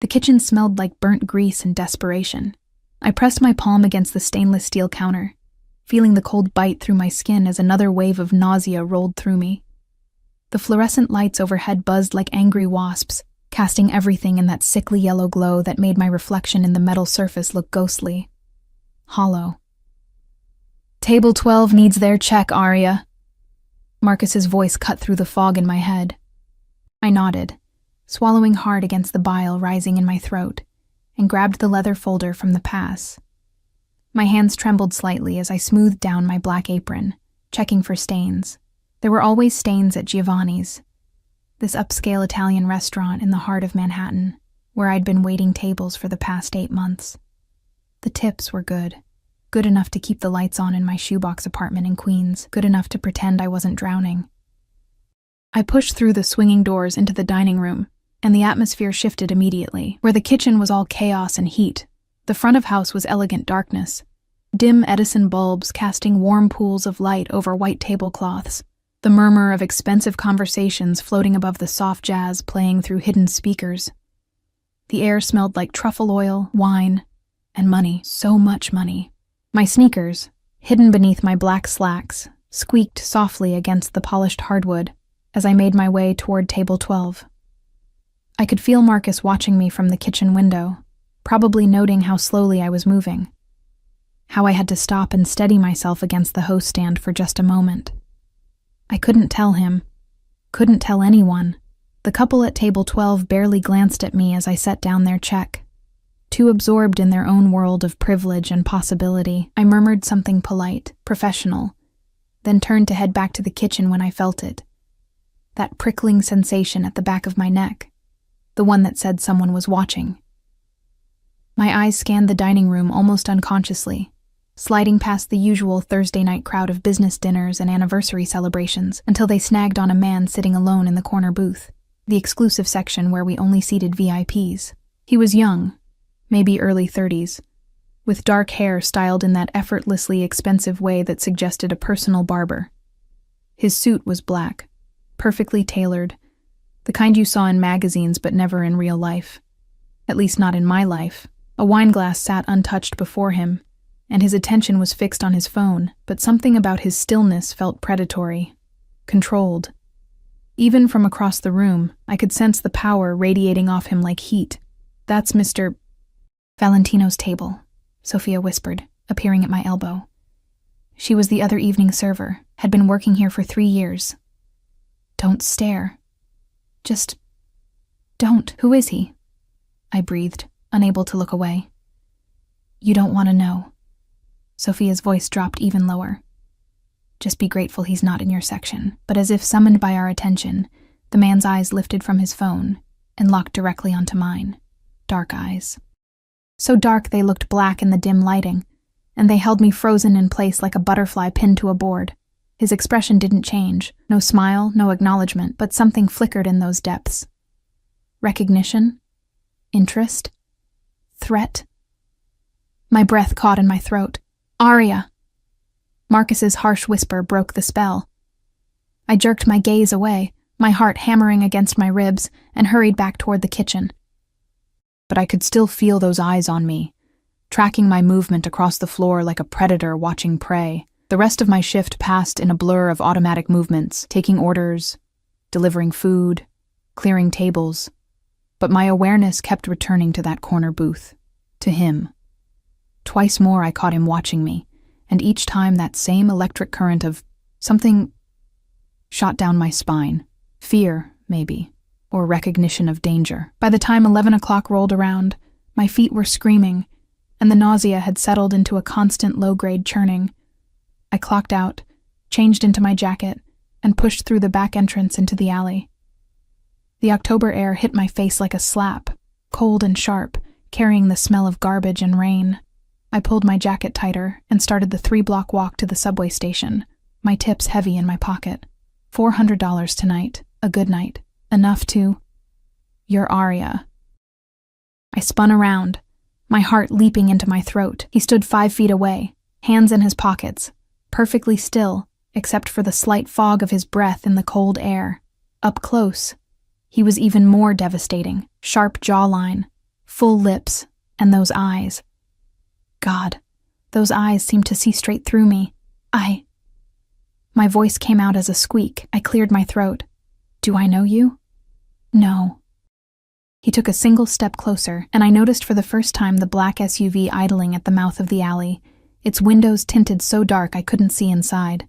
The kitchen smelled like burnt grease and desperation. I pressed my palm against the stainless steel counter, feeling the cold bite through my skin as another wave of nausea rolled through me. The fluorescent lights overhead buzzed like angry wasps, casting everything in that sickly yellow glow that made my reflection in the metal surface look ghostly, hollow. "Table 12 needs their check, Arya." Marcus's voice cut through the fog in my head. I nodded, swallowing hard against the bile rising in my throat, and grabbed the leather folder from the pass. My hands trembled slightly as I smoothed down my black apron, checking for stains. There were always stains at Giovanni's, this upscale Italian restaurant in the heart of Manhattan, where I'd been waiting tables for the past 8 months. The tips were good enough to keep the lights on in my shoebox apartment in Queens, good enough to pretend I wasn't drowning. I pushed through the swinging doors into the dining room, and the atmosphere shifted immediately. Where the kitchen was all chaos and heat, the front of house was elegant darkness, dim Edison bulbs casting warm pools of light over white tablecloths, the murmur of expensive conversations floating above the soft jazz playing through hidden speakers. The air smelled like truffle oil, wine, and money, so much money. My sneakers, hidden beneath my black slacks, squeaked softly against the polished hardwood as I made my way toward table 12. I could feel Marcus watching me from the kitchen window, probably noting how slowly I was moving, how I had to stop and steady myself against the host stand for just a moment. I couldn't tell him, couldn't tell anyone. The couple at table 12 barely glanced at me as I set down their check. Too absorbed in their own world of privilege and possibility, I murmured something polite, professional, then turned to head back to the kitchen when I felt it. That prickling sensation at the back of my neck, the one that said someone was watching. My eyes scanned the dining room almost unconsciously, sliding past the usual Thursday night crowd of business dinners and anniversary celebrations until they snagged on a man sitting alone in the corner booth, the exclusive section where we only seated VIPs. He was young, maybe early 30s, with dark hair styled in that effortlessly expensive way that suggested a personal barber. His suit was black, perfectly tailored, the kind you saw in magazines but never in real life. At least not in my life. A wineglass sat untouched before him, and his attention was fixed on his phone, but something about his stillness felt predatory, controlled. Even from across the room, I could sense the power radiating off him like heat. "That's Mr. Valentino's table," Sophia whispered, appearing at my elbow. She was the other evening server, had been working here for 3 years. "Don't stare. Just don't. Who is he?" I breathed, unable to look away. "You don't want to know." Sophia's voice dropped even lower. "Just be grateful he's not in your section." But as if summoned by our attention, the man's eyes lifted from his phone and locked directly onto mine. Dark eyes. So dark they looked black in the dim lighting, and they held me frozen in place like a butterfly pinned to a board. His expression didn't change, no smile, no acknowledgement, but something flickered in those depths. Recognition? Interest? Threat? My breath caught in my throat. "Arya!" Marcus's harsh whisper broke the spell. I jerked my gaze away, my heart hammering against my ribs, and hurried back toward the kitchen. But I could still feel those eyes on me, tracking my movement across the floor like a predator watching prey. The rest of my shift passed in a blur of automatic movements, taking orders, delivering food, clearing tables. But my awareness kept returning to that corner booth, to him. Twice more I caught him watching me, and each time that same electric current of something shot down my spine. Fear, maybe, or recognition of danger. By the time 11 o'clock rolled around, my feet were screaming, and the nausea had settled into a constant low-grade churning. I clocked out, changed into my jacket, and pushed through the back entrance into the alley. The October air hit my face like a slap, cold and sharp, carrying the smell of garbage and rain. I pulled my jacket tighter and started the 3-block walk to the subway station, my tips heavy in my pocket. $400 tonight, a good night, enough to... You're Arya. I spun around, my heart leaping into my throat. He stood 5 feet away, hands in his pockets, perfectly still, except for the slight fog of his breath in the cold air. Up close, he was even more devastating, sharp jawline, Full lips, and those eyes. God, those eyes seemed to see straight through me. My voice came out as a squeak. I cleared my throat. Do I know you? No. He took a single step closer, and I noticed for the first time the black SUV idling at the mouth of the alley, its windows tinted so dark I couldn't see inside.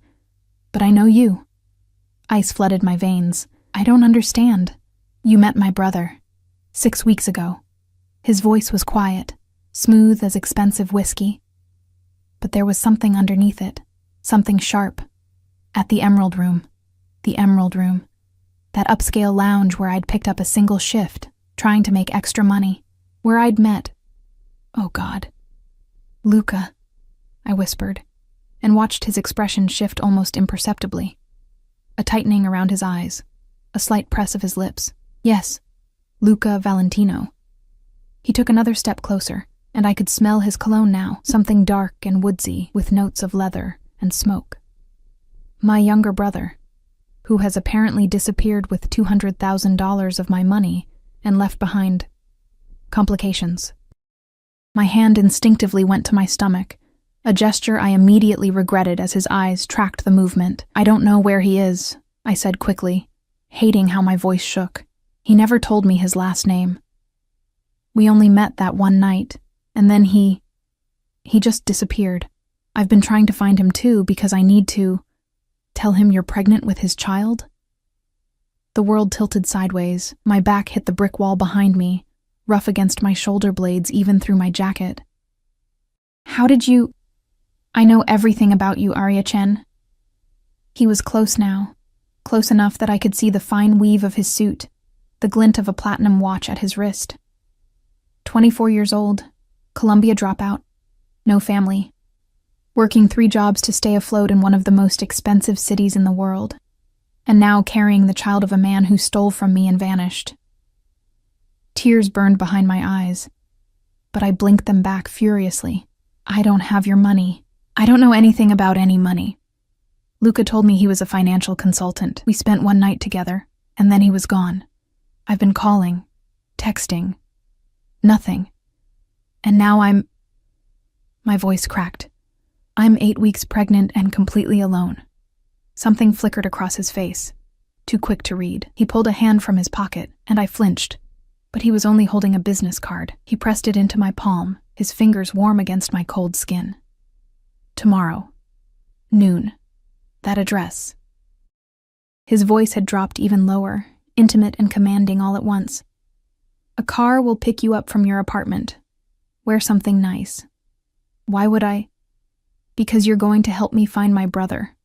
But I know you. Ice flooded my veins. I don't understand. You met my brother. 6 weeks ago. His voice was quiet, smooth as expensive whiskey. But there was something underneath it, something sharp. At the Emerald Room. The Emerald Room. That upscale lounge where I'd picked up a single shift, trying to make extra money. Where I'd met... Oh God. Luca, I whispered, and watched his expression shift almost imperceptibly. A tightening around his eyes, a slight press of his lips. Yes, Luca Valentino. He took another step closer, and I could smell his cologne now, something dark and woodsy with notes of leather and smoke. My younger brother, who has apparently disappeared with $200,000 of my money and left behind complications. My hand instinctively went to my stomach, a gesture I immediately regretted as his eyes tracked the movement. I don't know where he is, I said quickly, hating how my voice shook. He never told me his last name. We only met that one night, and then he just disappeared. I've been trying to find him too because I need to tell him you're pregnant with his child? The world tilted sideways. My back hit the brick wall behind me, rough against my shoulder blades even through my jacket. How did you... I know everything about you, Arya-Chen. He was close now, close enough that I could see the fine weave of his suit, the glint of a platinum watch at his wrist. 24 years old, Columbia dropout, no family. Working 3 jobs to stay afloat in one of the most expensive cities in the world, and now carrying the child of a man who stole from me and vanished. Tears burned behind my eyes, but I blinked them back furiously. I don't have your money. I don't know anything about any money. Luca told me he was a financial consultant. We spent one night together, and then he was gone. I've been calling, texting, nothing. And now My voice cracked. I'm 8 weeks pregnant and completely alone. Something flickered across his face, too quick to read. He pulled a hand from his pocket, and I flinched. But he was only holding a business card. He pressed it into my palm, his fingers warm against my cold skin. Tomorrow. Noon. That address. His voice had dropped even lower, intimate and commanding all at once. A car will pick you up from your apartment. Wear something nice. Why would I? Because you're going to help me find my brother.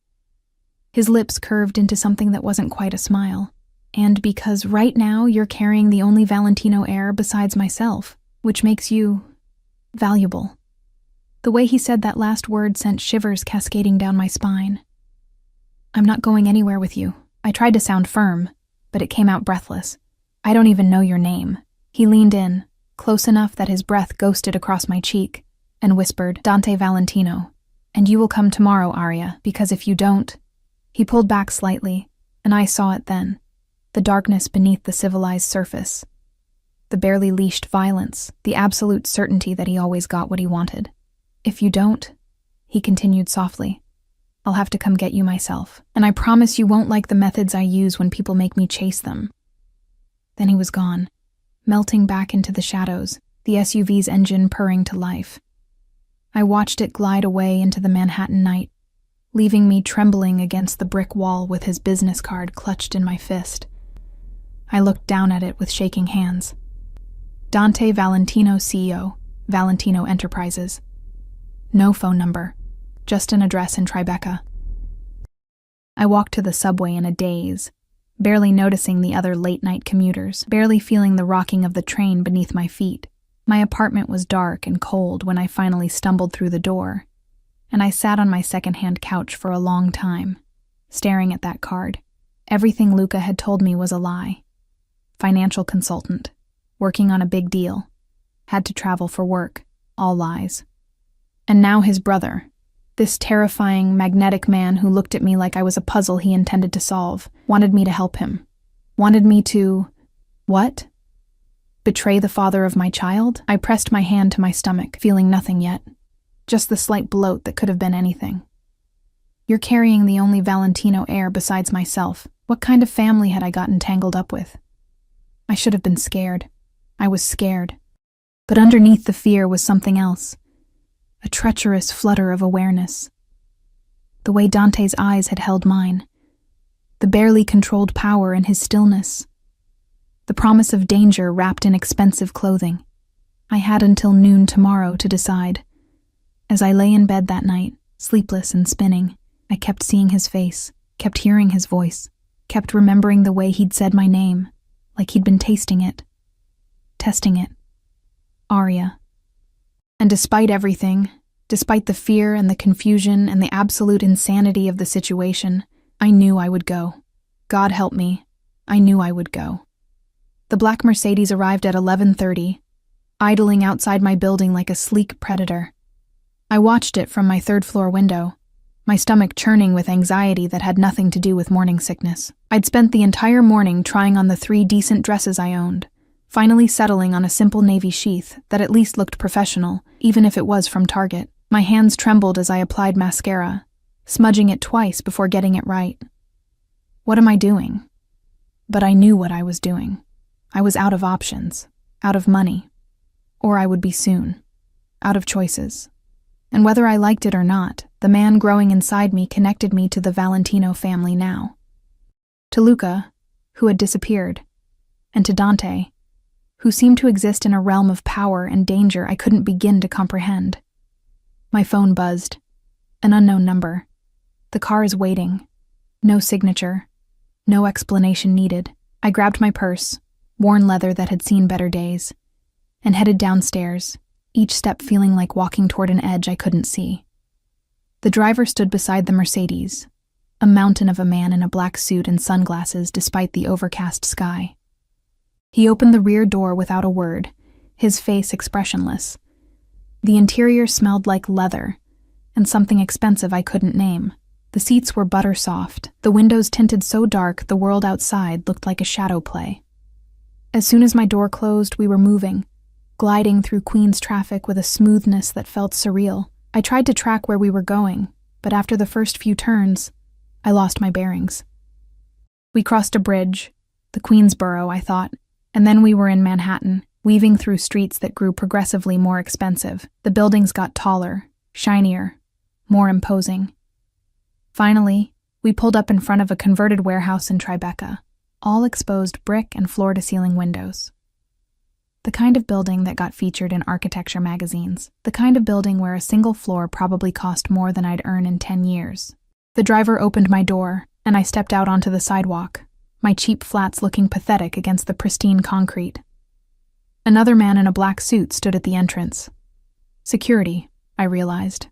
His lips curved into something that wasn't quite a smile. And because right now you're carrying the only Valentino heir besides myself, which makes you valuable. The way he said that last word sent shivers cascading down my spine. I'm not going anywhere with you. I tried to sound firm, but it came out breathless. I don't even know your name. He leaned in, close enough that his breath ghosted across my cheek, and whispered, Dante Valentino. And you will come tomorrow, Arya, because if you don't... He pulled back slightly, and I saw it then. The darkness beneath the civilized surface. The barely leashed violence, the absolute certainty that he always got what he wanted. If you don't, he continued softly, I'll have to come get you myself, and I promise you won't like the methods I use when people make me chase them. Then he was gone, melting back into the shadows, the SUV's engine purring to life. I watched it glide away into the Manhattan night, leaving me trembling against the brick wall with his business card clutched in my fist. I looked down at it with shaking hands. Dante Valentino, CEO, Valentino Enterprises. No phone number, just an address in Tribeca. I walked to the subway in a daze, barely noticing the other late-night commuters, barely feeling the rocking of the train beneath my feet. My apartment was dark and cold when I finally stumbled through the door, and I sat on my second-hand couch for a long time, staring at that card. Everything Luca had told me was a lie. Financial consultant, working on a big deal, had to travel for work, all lies. And now his brother, this terrifying, magnetic man who looked at me like I was a puzzle he intended to solve, wanted me to help him. Wanted me to... What? Betray the father of my child? I pressed my hand to my stomach, feeling nothing yet. Just the slight bloat that could have been anything. You're carrying the only Valentino heir besides myself. What kind of family had I gotten tangled up with? I should have been scared. I was scared. But underneath the fear was something else. A treacherous flutter of awareness. The way Dante's eyes had held mine. The barely controlled power in his stillness. The promise of danger wrapped in expensive clothing. I had until noon tomorrow to decide. As I lay in bed that night, sleepless and spinning, I kept seeing his face, kept hearing his voice, kept remembering the way he'd said my name, like he'd been tasting it, testing it. Arya. And despite everything, despite the fear and the confusion and the absolute insanity of the situation, I knew I would go. God help me, I knew I would go. The black Mercedes arrived at 11:30, idling outside my building like a sleek predator. I watched it from my third-floor window, my stomach churning with anxiety that had nothing to do with morning sickness. I'd spent the entire morning trying on the 3 decent dresses I owned, finally settling on a simple navy sheath that at least looked professional, even if it was from Target. My hands trembled as I applied mascara, smudging it twice before getting it right. What am I doing? But I knew what I was doing. I was out of options, out of money, or I would be soon, out of choices. And whether I liked it or not, the man growing inside me connected me to the Valentino family now. To Luca, who had disappeared, and to Dante, who seemed to exist in a realm of power and danger I couldn't begin to comprehend. My phone buzzed. An unknown number. The car is waiting. No signature. No explanation needed. I grabbed my purse, worn leather that had seen better days, and headed downstairs, each step feeling like walking toward an edge I couldn't see. The driver stood beside the Mercedes, a mountain of a man in a black suit and sunglasses despite the overcast sky. He opened the rear door without a word, his face expressionless. The interior smelled like leather, and something expensive I couldn't name. The seats were butter soft, the windows tinted so dark the world outside looked like a shadow play. As soon as my door closed, we were moving, gliding through Queens traffic with a smoothness that felt surreal. I tried to track where we were going, but after the first few turns, I lost my bearings. We crossed a bridge, the Queensboro, I thought, and then we were in Manhattan, weaving through streets that grew progressively more expensive. The buildings got taller, shinier, more imposing. Finally, we pulled up in front of a converted warehouse in Tribeca, all exposed brick and floor-to-ceiling windows. The kind of building that got featured in architecture magazines. The kind of building where a single floor probably cost more than I'd earn in 10 years. The driver opened my door, and I stepped out onto the sidewalk, my cheap flats looking pathetic against the pristine concrete. Another man in a black suit stood at the entrance. Security, I realized.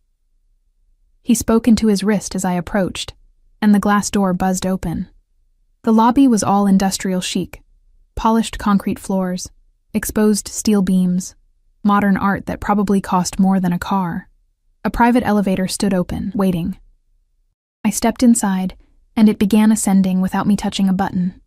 He spoke into his wrist as I approached, and the glass door buzzed open. The lobby was all industrial chic, polished concrete floors, exposed steel beams, modern art that probably cost more than a car. A private elevator stood open, waiting. I stepped inside, and it began ascending without me touching a button.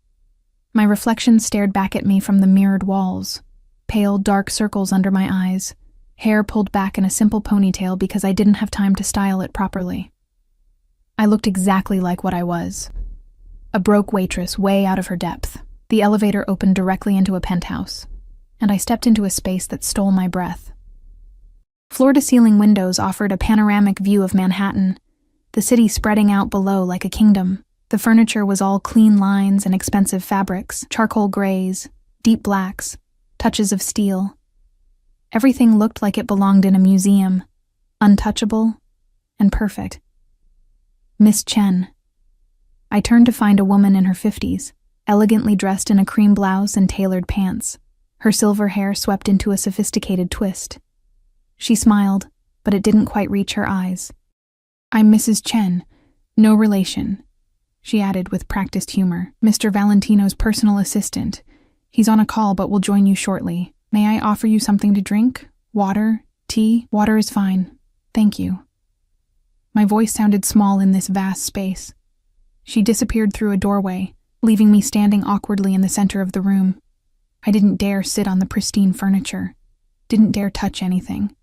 My reflection stared back at me from the mirrored walls, pale, dark circles under my eyes, hair pulled back in a simple ponytail because I didn't have time to style it properly. I looked exactly like what I was. A broke waitress way out of her depth. The elevator opened directly into a penthouse, and I stepped into a space that stole my breath. Floor-to-ceiling windows offered a panoramic view of Manhattan, the city spreading out below like a kingdom. The furniture was all clean lines and expensive fabrics, charcoal grays, deep blacks, touches of steel. Everything looked like it belonged in a museum, untouchable and perfect. Miss Chen. I turned to find a woman in her 50s, elegantly dressed in a cream blouse and tailored pants, her silver hair swept into a sophisticated twist. She smiled, but it didn't quite reach her eyes. "I'm Mrs. Chen, no relation," she added with practiced humor. "Mr. Valentino's personal assistant. He's on a call but will join you shortly. May I offer you something to drink? Water? Tea? Water is fine. Thank you." My voice sounded small in this vast space. She disappeared through a doorway, leaving me standing awkwardly in the center of the room. I didn't dare sit on the pristine furniture, didn't dare touch anything.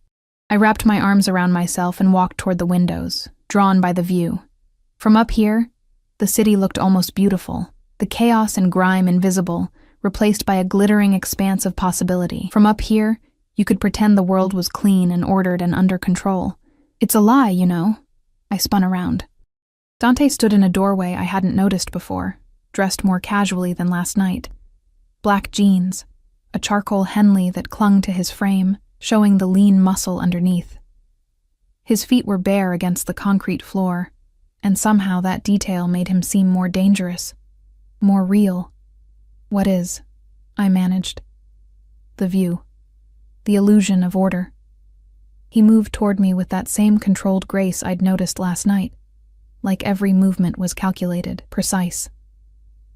I wrapped my arms around myself and walked toward the windows, drawn by the view. From up here, the city looked almost beautiful, the chaos and grime invisible, replaced by a glittering expanse of possibility. From up here, you could pretend the world was clean and ordered and under control. It's a lie, you know. I spun around. Dante stood in a doorway I hadn't noticed before, dressed more casually than last night. Black jeans, a charcoal Henley that clung to his frame, showing the lean muscle underneath. His feet were bare against the concrete floor, and somehow that detail made him seem more dangerous, more real. What is? I managed. The view. The illusion of order. He moved toward me with that same controlled grace I'd noticed last night, like every movement was calculated, precise.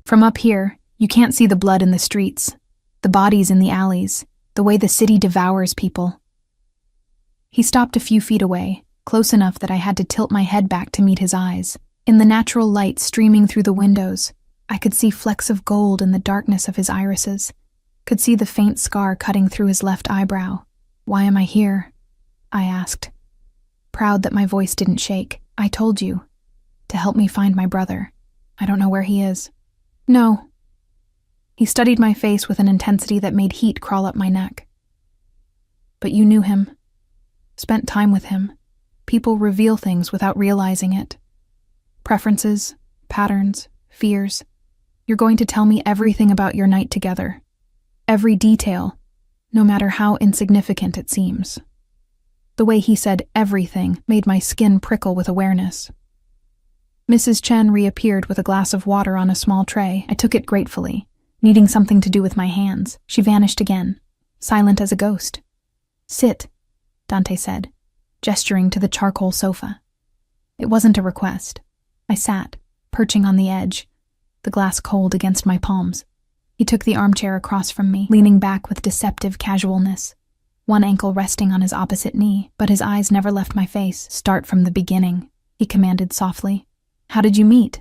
From up here, you can't see the blood in the streets, the bodies in the alleys, the way the city devours people. He stopped a few feet away, close enough that I had to tilt my head back to meet his eyes. In the natural light streaming through the windows, I could see flecks of gold in the darkness of his irises, could see the faint scar cutting through his left eyebrow. "Why am I here?" I asked, proud that my voice didn't shake. "I told you. To help me find my brother. I don't know where he is." "No." He studied my face with an intensity that made heat crawl up my neck. "But you knew him. Spent time with him. People reveal things without realizing it. Preferences, patterns, fears. You're going to tell me everything about your night together. Every detail, no matter how insignificant it seems." The way he said everything made my skin prickle with awareness. Mrs. Chen reappeared with a glass of water on a small tray. I took it gratefully, needing something to do with my hands. She vanished again, silent as a ghost. "Sit," Dante said, gesturing to the charcoal sofa. It wasn't a request. I sat, perching on the edge, the glass cold against my palms. He took the armchair across from me, leaning back with deceptive casualness, one ankle resting on his opposite knee, but his eyes never left my face. "Start from the beginning," he commanded softly. "How did you meet?"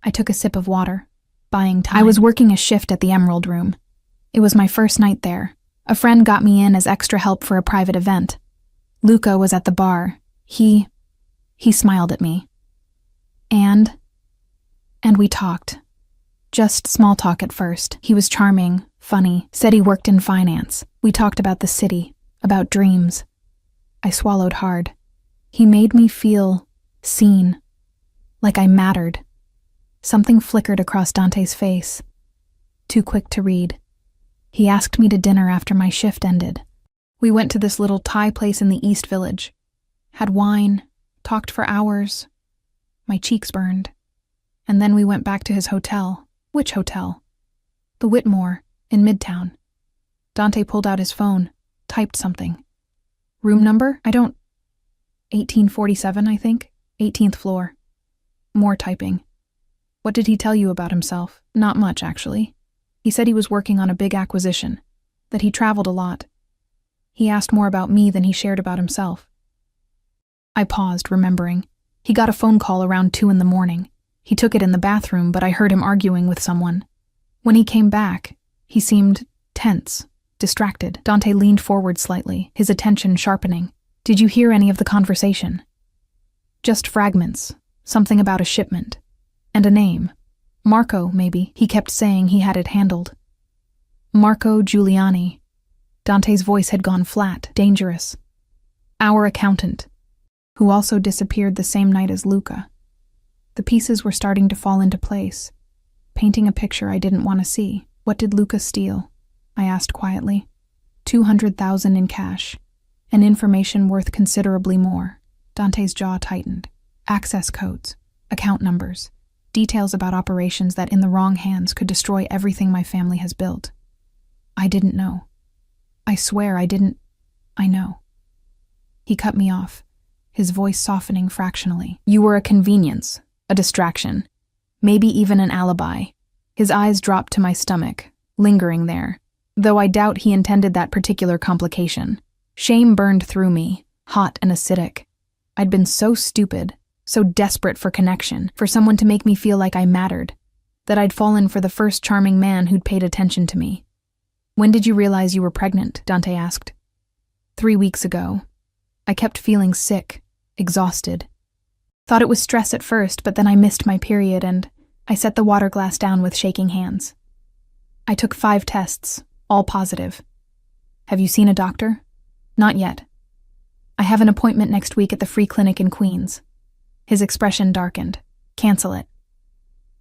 I took a sip of water, buying time. I was working a shift at the Emerald Room. It was my first night there. A friend got me in as extra help for a private event. Luca was at the bar. He smiled at me. And we talked. Just small talk at first. He was charming, funny, said he worked in finance. We talked about the city, about dreams. I swallowed hard. He made me feel seen, like I mattered. Something flickered across Dante's face. Too quick to read. He asked me to dinner after my shift ended. We went to this little Thai place in the East Village. Had wine, talked for hours. My cheeks burned. And then we went back to his hotel. Which hotel? The Whitmore, in Midtown. Dante pulled out his phone, typed something. "Room number? 1847, I think. 18th floor." More typing. "What did he tell you about himself?" "Not much, actually. He said he was working on a big acquisition, that he traveled a lot. He asked more about me than he shared about himself." I paused, remembering. He got a phone call around 2 a.m. He took it in the bathroom, but I heard him arguing with someone. When he came back, he seemed tense, distracted. Dante leaned forward slightly, his attention sharpening. "Did you hear any of the conversation?" "Just fragments. Something about a shipment. And a name. Marco, maybe. He kept saying he had it handled." "Marco Giuliani." Dante's voice had gone flat, dangerous. "Our accountant, who also disappeared the same night as Luca." The pieces were starting to fall into place, painting a picture I didn't want to see. "What did Luca steal?" I asked quietly. 200,000 in cash, and information worth considerably more. Dante's jaw tightened. Access codes, account numbers, details about operations that in the wrong hands could destroy everything my family has built. I didn't know. I swear I didn't. I know. He cut me off, his voice softening fractionally. "You were a convenience, a distraction, maybe even an alibi." His eyes dropped to my stomach, lingering there, though I doubt he intended that particular complication. Shame burned through me, hot and acidic. I'd been so stupid, so desperate for connection, for someone to make me feel like I mattered, that I'd fallen for the first charming man who'd paid attention to me. When did you realize you were pregnant? Dante asked. 3 weeks ago. I kept feeling sick, exhausted. Thought it was stress at first, but then I missed my period and I set the water glass down with shaking hands. I took 5 tests, all positive. Have you seen a doctor? Not yet. I have an appointment next week at the free clinic in Queens. His expression darkened. Cancel it.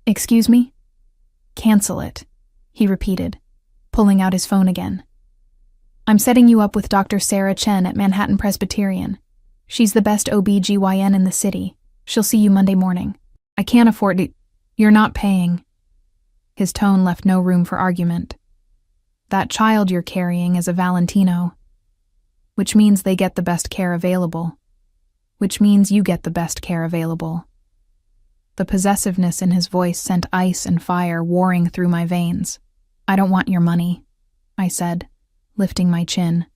Excuse me? Cancel it, he repeated, pulling out his phone again. I'm setting you up with Dr. Sarah Chen at Manhattan Presbyterian. She's the best OB/GYN in the city. She'll see you Monday morning. I can't afford it. You're not paying. His tone left no room for argument. That child you're carrying is a Valentino, which means they get the best care available, which means you get the best care available. The possessiveness in his voice sent ice and fire warring through my veins. I don't want your money, I said, lifting my chin.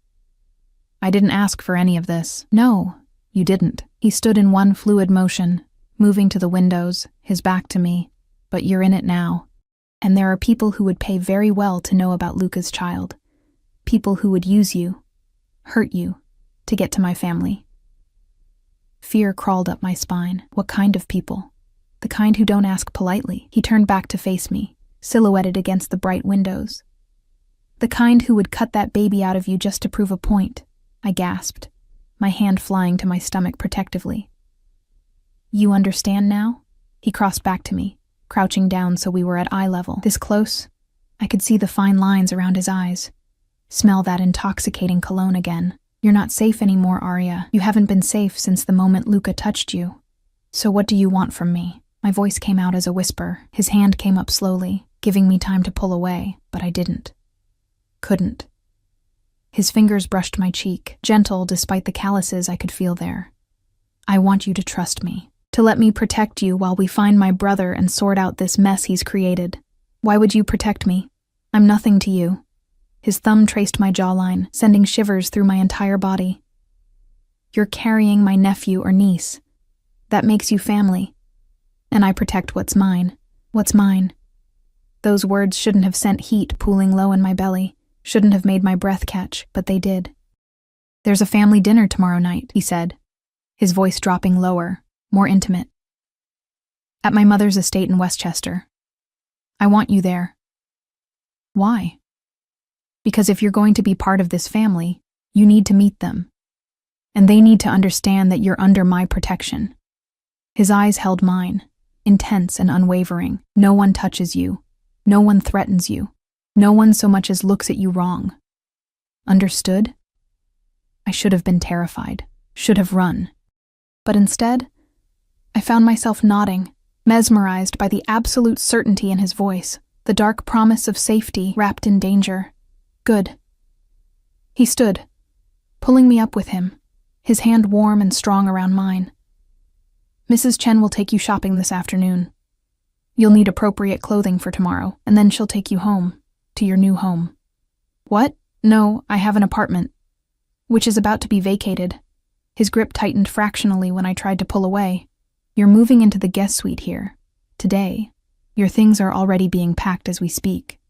I didn't ask for any of this. No, you didn't. He stood in one fluid motion, moving to the windows, his back to me. But you're in it now. And there are people who would pay very well to know about Luca's child. People who would use you, hurt you, to get to my family. Fear crawled up my spine. What kind of people? The kind who don't ask politely. He turned back to face me, silhouetted against the bright windows. The kind who would cut that baby out of you just to prove a point, I gasped, my hand flying to my stomach protectively. You understand now? He crossed back to me, crouching down so we were at eye level. This close, I could see the fine lines around his eyes. Smell that intoxicating cologne again. You're not safe anymore, Arya. You haven't been safe since the moment Luca touched you. So what do you want from me? My voice came out as a whisper. His hand came up slowly, giving me time to pull away, but I didn't. Couldn't. His fingers brushed my cheek, gentle despite the calluses I could feel there. I want you to trust me, to let me protect you while we find my brother and sort out this mess he's created. Why would you protect me? I'm nothing to you. His thumb traced my jawline, sending shivers through my entire body. You're carrying my nephew or niece. That makes you family. And I protect what's mine. What's mine? Those words shouldn't have sent heat pooling low in my belly, shouldn't have made my breath catch, but they did. There's a family dinner tomorrow night, he said, his voice dropping lower, more intimate. At my mother's estate in Westchester. I want you there. Why? Because if you're going to be part of this family, you need to meet them. And they need to understand that you're under my protection. His eyes held mine, intense and unwavering. No one touches you. No one threatens you. No one so much as looks at you wrong. Understood? I should have been terrified, should have run. But instead, I found myself nodding, mesmerized by the absolute certainty in his voice, the dark promise of safety wrapped in danger. Good. He stood, pulling me up with him, his hand warm and strong around mine. Mrs. Chen will take you shopping this afternoon. You'll need appropriate clothing for tomorrow, and then she'll take you home, to your new home. What? No, I have an apartment, which is about to be vacated. His grip tightened fractionally when I tried to pull away. You're moving into the guest suite here. Today. Your things are already being packed as we speak.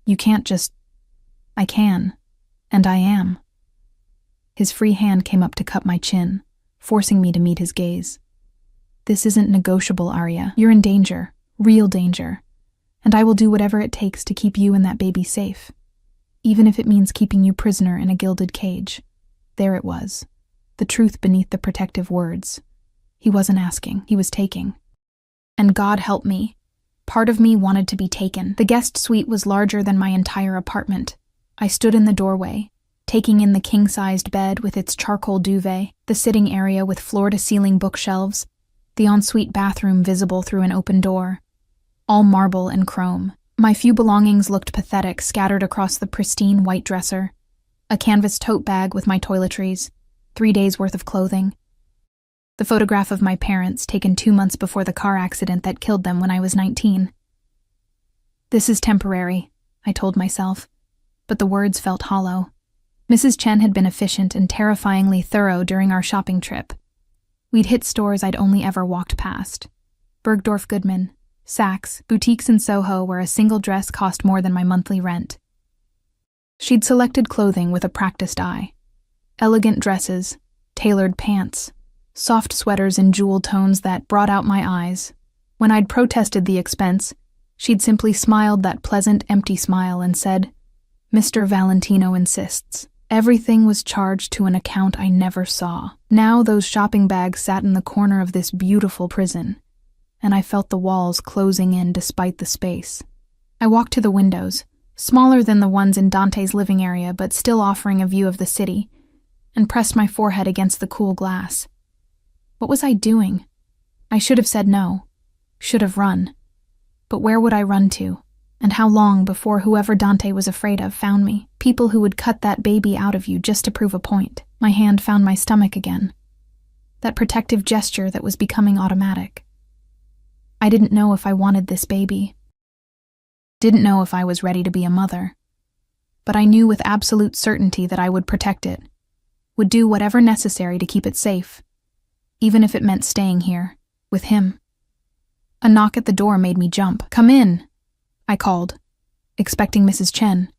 You can't just... I can. And I am. His free hand came up to cup my chin, forcing me to meet his gaze. This isn't negotiable, Arya. You're in danger. Real danger. And I will do whatever it takes to keep you and that baby safe. Even if it means keeping you prisoner in a gilded cage. There it was. The truth beneath the protective words. He wasn't asking, he was taking. And God help me. Part of me wanted to be taken. The guest suite was larger than my entire apartment. I stood in the doorway, taking in the king-sized bed with its charcoal duvet, the sitting area with floor-to-ceiling bookshelves, the ensuite bathroom visible through an open door. All marble and chrome. My few belongings looked pathetic scattered across the pristine white dresser. A canvas tote bag with my toiletries, 3 days' worth of clothing. The photograph of my parents taken 2 months before the car accident that killed them when I was 19. This is temporary, I told myself, but the words felt hollow. Mrs. Chen had been efficient and terrifyingly thorough during our shopping trip. We'd hit stores I'd only ever walked past. Bergdorf Goodman, Saks, boutiques in Soho where a single dress cost more than my monthly rent. She'd selected clothing with a practiced eye. Elegant dresses, tailored pants, soft sweaters in jewel tones that brought out my eyes. When I'd protested the expense, she'd simply smiled that pleasant, empty smile and said, "Mr. Valentino insists." Everything was charged to an account I never saw. Now those shopping bags sat in the corner of this beautiful prison, and I felt the walls closing in despite the space. I walked to the windows, smaller than the ones in Dante's living area but still offering a view of the city, and pressed my forehead against the cool glass. What was I doing? I should have said no, should have run. But where would I run to? And how long before whoever Dante was afraid of found me? People who would cut that baby out of you just to prove a point. My hand found my stomach again. That protective gesture that was becoming automatic. I didn't know if I wanted this baby. Didn't know if I was ready to be a mother. But I knew with absolute certainty that I would protect it. Would do whatever necessary to keep it safe. Even if it meant staying here, with him. A knock at the door made me jump. "Come in," I called, expecting Mrs. Chen.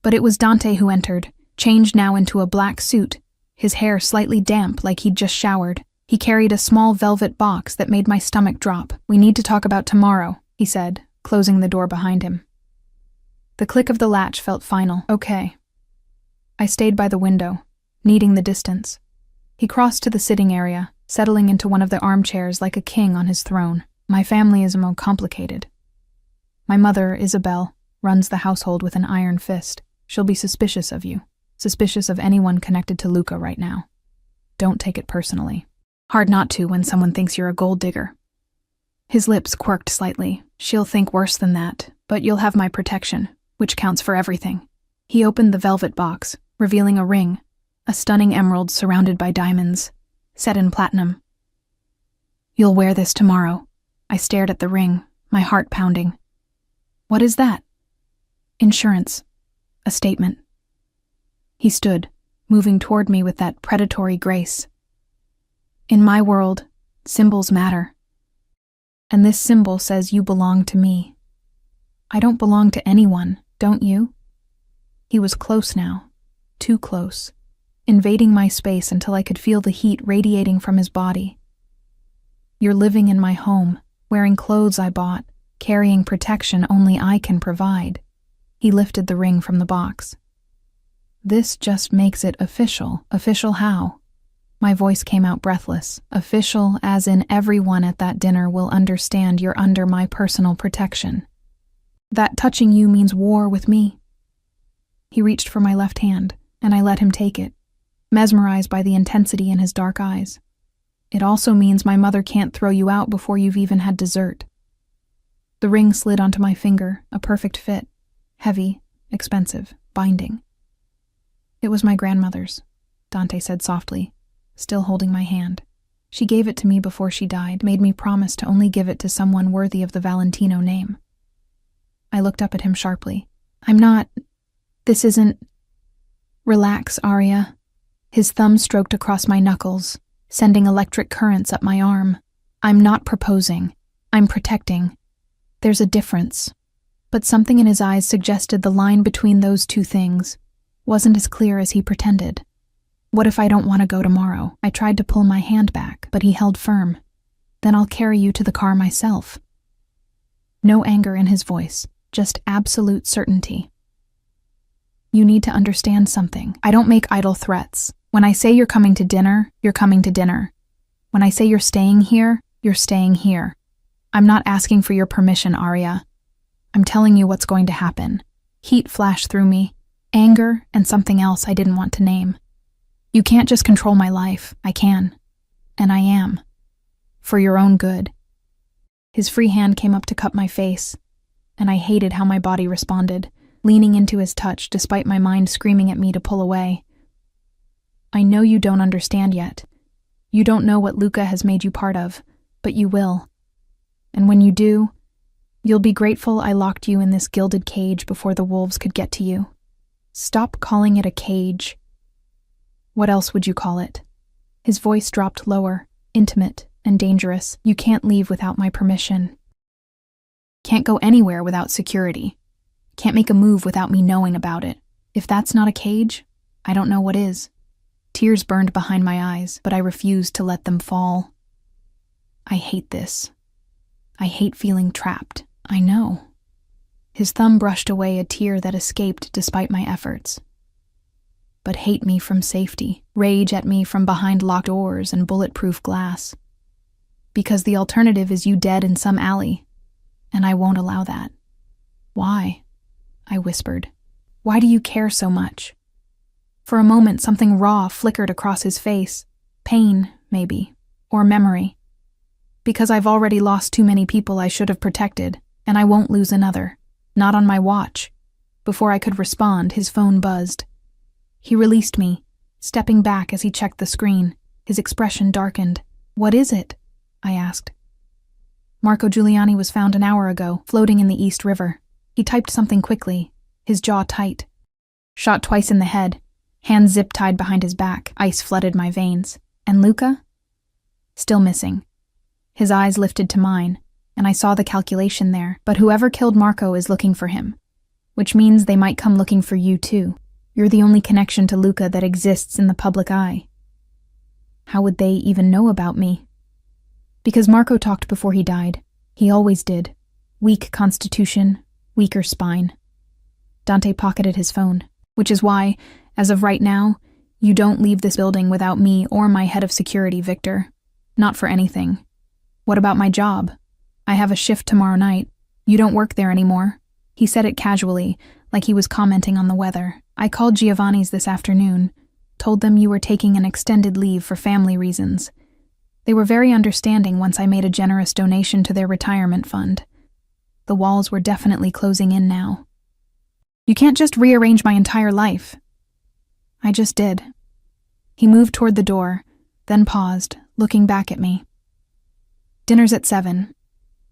But it was Dante who entered, changed now into a black suit, his hair slightly damp like he'd just showered. He carried a small velvet box that made my stomach drop. "We need to talk about tomorrow," he said, closing the door behind him. The click of the latch felt final. "Okay." I stayed by the window, needing the distance. He crossed to the sitting area, settling into one of the armchairs like a king on his throne. "My family is more complicated. My mother, Isabel, runs the household with an iron fist. She'll be suspicious of you, suspicious of anyone connected to Luca right now. Don't take it personally. Hard not to when someone thinks you're a gold digger." His lips quirked slightly. "She'll think worse than that, but you'll have my protection, which counts for everything." He opened the velvet box, revealing a ring, a stunning emerald surrounded by diamonds, set in platinum. "You'll wear this tomorrow." I stared at the ring, my heart pounding. "What is that?" "Insurance. A statement." He stood, moving toward me with that predatory grace. "In my world, symbols matter. And this symbol says you belong to me. I don't belong to anyone, don't you?" He was close now, too close, invading my space until I could feel the heat radiating from his body. "You're living in my home, wearing clothes I bought, carrying protection only I can provide." He lifted the ring from the box. "This just makes it official." "Official how?" My voice came out breathless. "Official as in everyone at that dinner will understand you're under my personal protection. That touching you means war with me." He reached for my left hand, and I let him take it, mesmerized by the intensity in his dark eyes. "It also means my mother can't throw you out before you've even had dessert." The ring slid onto my finger, a perfect fit, heavy, expensive, binding. "It was my grandmother's," Dante said softly, still holding my hand. "She gave it to me before she died, made me promise to only give it to someone worthy of the Valentino name." I looked up at him sharply. This isn't..." "Relax, Arya." His thumb stroked across my knuckles, sending electric currents up my arm. "I'm not proposing. I'm protecting. There's a difference." But something in his eyes suggested the line between those two things wasn't as clear as he pretended. "What if I don't want to go tomorrow?" I tried to pull my hand back, but he held firm. "Then I'll carry you to the car myself." No anger in his voice, just absolute certainty. "You need to understand something. I don't make idle threats. When I say you're coming to dinner, you're coming to dinner. When I say you're staying here, you're staying here. I'm not asking for your permission, Arya. I'm telling you what's going to happen." Heat flashed through me, anger and something else I didn't want to name. "You can't just control my life. I can. And I am. For your own good." His free hand came up to cup my face, and I hated how my body responded, leaning into his touch despite my mind screaming at me to pull away. "I know you don't understand yet. You don't know what Luca has made you part of, but you will. And when you do, you'll be grateful I locked you in this gilded cage before the wolves could get to you. Stop calling it a cage. What else would you call it?" His voice dropped lower, intimate and dangerous. "You can't leave without my permission. Can't go anywhere without security. Can't make a move without me knowing about it. If that's not a cage, I don't know what is. Tears burned behind my eyes, but I refused to let them fall. I hate this. I hate feeling trapped. I know. His thumb brushed away a tear that escaped despite my efforts. But hate me from safety, rage at me from behind locked doors and bulletproof glass. Because the alternative is you dead in some alley, and I won't allow that. Why? I whispered. Why do you care so much? For a moment, something raw flickered across his face. Pain, maybe, or memory. Because I've already lost too many people I should have protected, and I won't lose another. Not on my watch. Before I could respond, his phone buzzed. He released me, stepping back as he checked the screen. His expression darkened. What is it? I asked. Marco Giuliani was found an hour ago, floating in the East River. He typed something quickly, his jaw tight. Shot twice in the head, hands zip-tied behind his back. Ice flooded my veins. And Luca? Still missing. His eyes lifted to mine, and I saw the calculation there. But whoever killed Marco is looking for him, which means they might come looking for you too. You're the only connection to Luca that exists in the public eye. How would they even know about me? Because Marco talked before he died. He always did. Weak constitution, weaker spine. Dante pocketed his phone, which is why, as of right now, you don't leave this building without me or my head of security, Victor. Not for anything. What about my job? I have a shift tomorrow night. You don't work there anymore. He said it casually, like he was commenting on the weather. I called Giovanni's this afternoon, told them you were taking an extended leave for family reasons. They were very understanding once I made a generous donation to their retirement fund. The walls were definitely closing in now. You can't just rearrange my entire life. I just did. He moved toward the door, then paused, looking back at me. Dinner's at 7.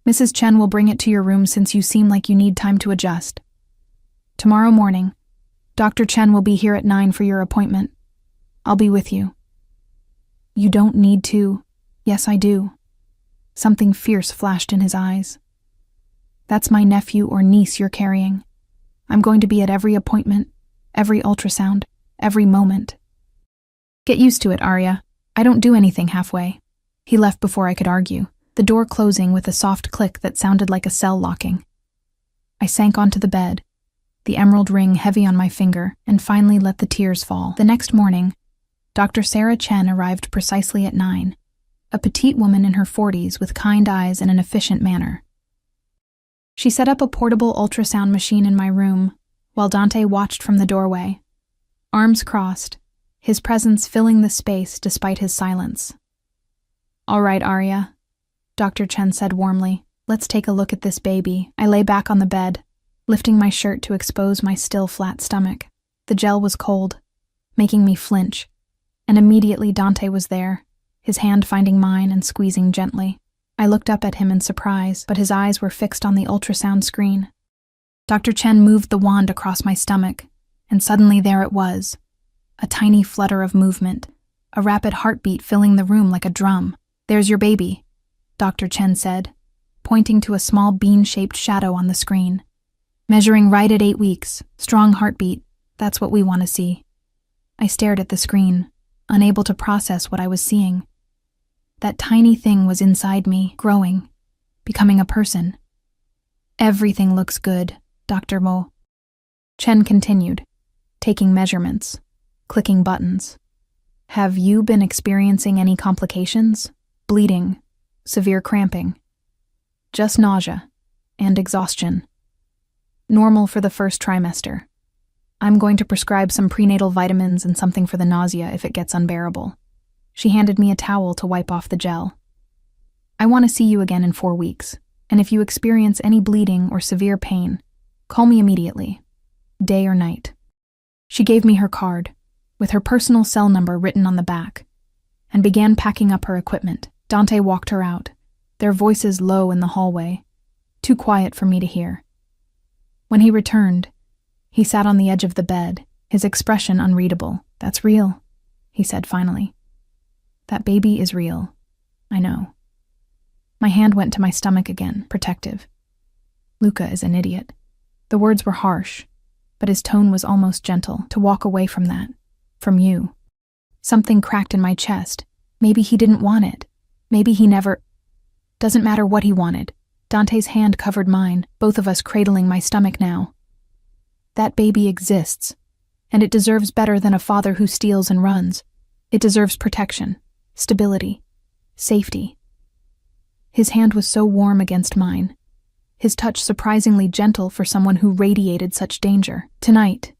Mrs. Chen will bring it to your room since you seem like you need time to adjust. Tomorrow morning, Dr. Chen will be here at 9 for your appointment. I'll be with you. You don't need to. Yes, I do. Something fierce flashed in his eyes. That's my nephew or niece you're carrying. I'm going to be at every appointment, every ultrasound, every moment. Get used to it, Arya. I don't do anything halfway. He left before I could argue, the door closing with a soft click that sounded like a cell locking. I sank onto the bed, the emerald ring heavy on my finger, and finally let the tears fall. The next morning, Dr. Sarah Chen arrived precisely at 9, a petite woman in her 40s with kind eyes and an efficient manner. She set up a portable ultrasound machine in my room, while Dante watched from the doorway, arms crossed, his presence filling the space despite his silence. All right, Arya, Dr. Chen said warmly. Let's take a look at this baby. I lay back on the bed, lifting my shirt to expose my still flat stomach. The gel was cold, making me flinch, and immediately Dante was there, his hand finding mine and squeezing gently. I looked up at him in surprise, but his eyes were fixed on the ultrasound screen. Dr. Chen moved the wand across my stomach, and suddenly there it was, a tiny flutter of movement, a rapid heartbeat filling the room like a drum. There's your baby, Dr. Chen said, pointing to a small bean-shaped shadow on the screen. Measuring right at 8 weeks, strong heartbeat, that's what we want to see. I stared at the screen, unable to process what I was seeing. That tiny thing was inside me, growing, becoming a person. Everything looks good, Dr. Mo. Chen continued, taking measurements, clicking buttons. Have you been experiencing any complications? Bleeding, severe cramping? Just nausea and exhaustion. Normal for the first trimester. I'm going to prescribe some prenatal vitamins and something for the nausea if it gets unbearable. She handed me a towel to wipe off the gel. I want to see you again in 4 weeks, and if you experience any bleeding or severe pain, call me immediately, day or night. She gave me her card, with her personal cell number written on the back, and began packing up her equipment. Dante walked her out, their voices low in the hallway, too quiet for me to hear. When he returned, he sat on the edge of the bed, his expression unreadable. That's real, he said finally. That baby is real. I know. My hand went to my stomach again, protective. Luca is an idiot. The words were harsh, but his tone was almost gentle. To walk away from that. From you. Something cracked in my chest. Maybe he didn't want it. Maybe he never... Doesn't matter what he wanted. Dante's hand covered mine, both of us cradling my stomach now. That baby exists, and it deserves better than a father who steals and runs. It deserves protection, stability, safety. His hand was so warm against mine, his touch surprisingly gentle for someone who radiated such danger. Tonight,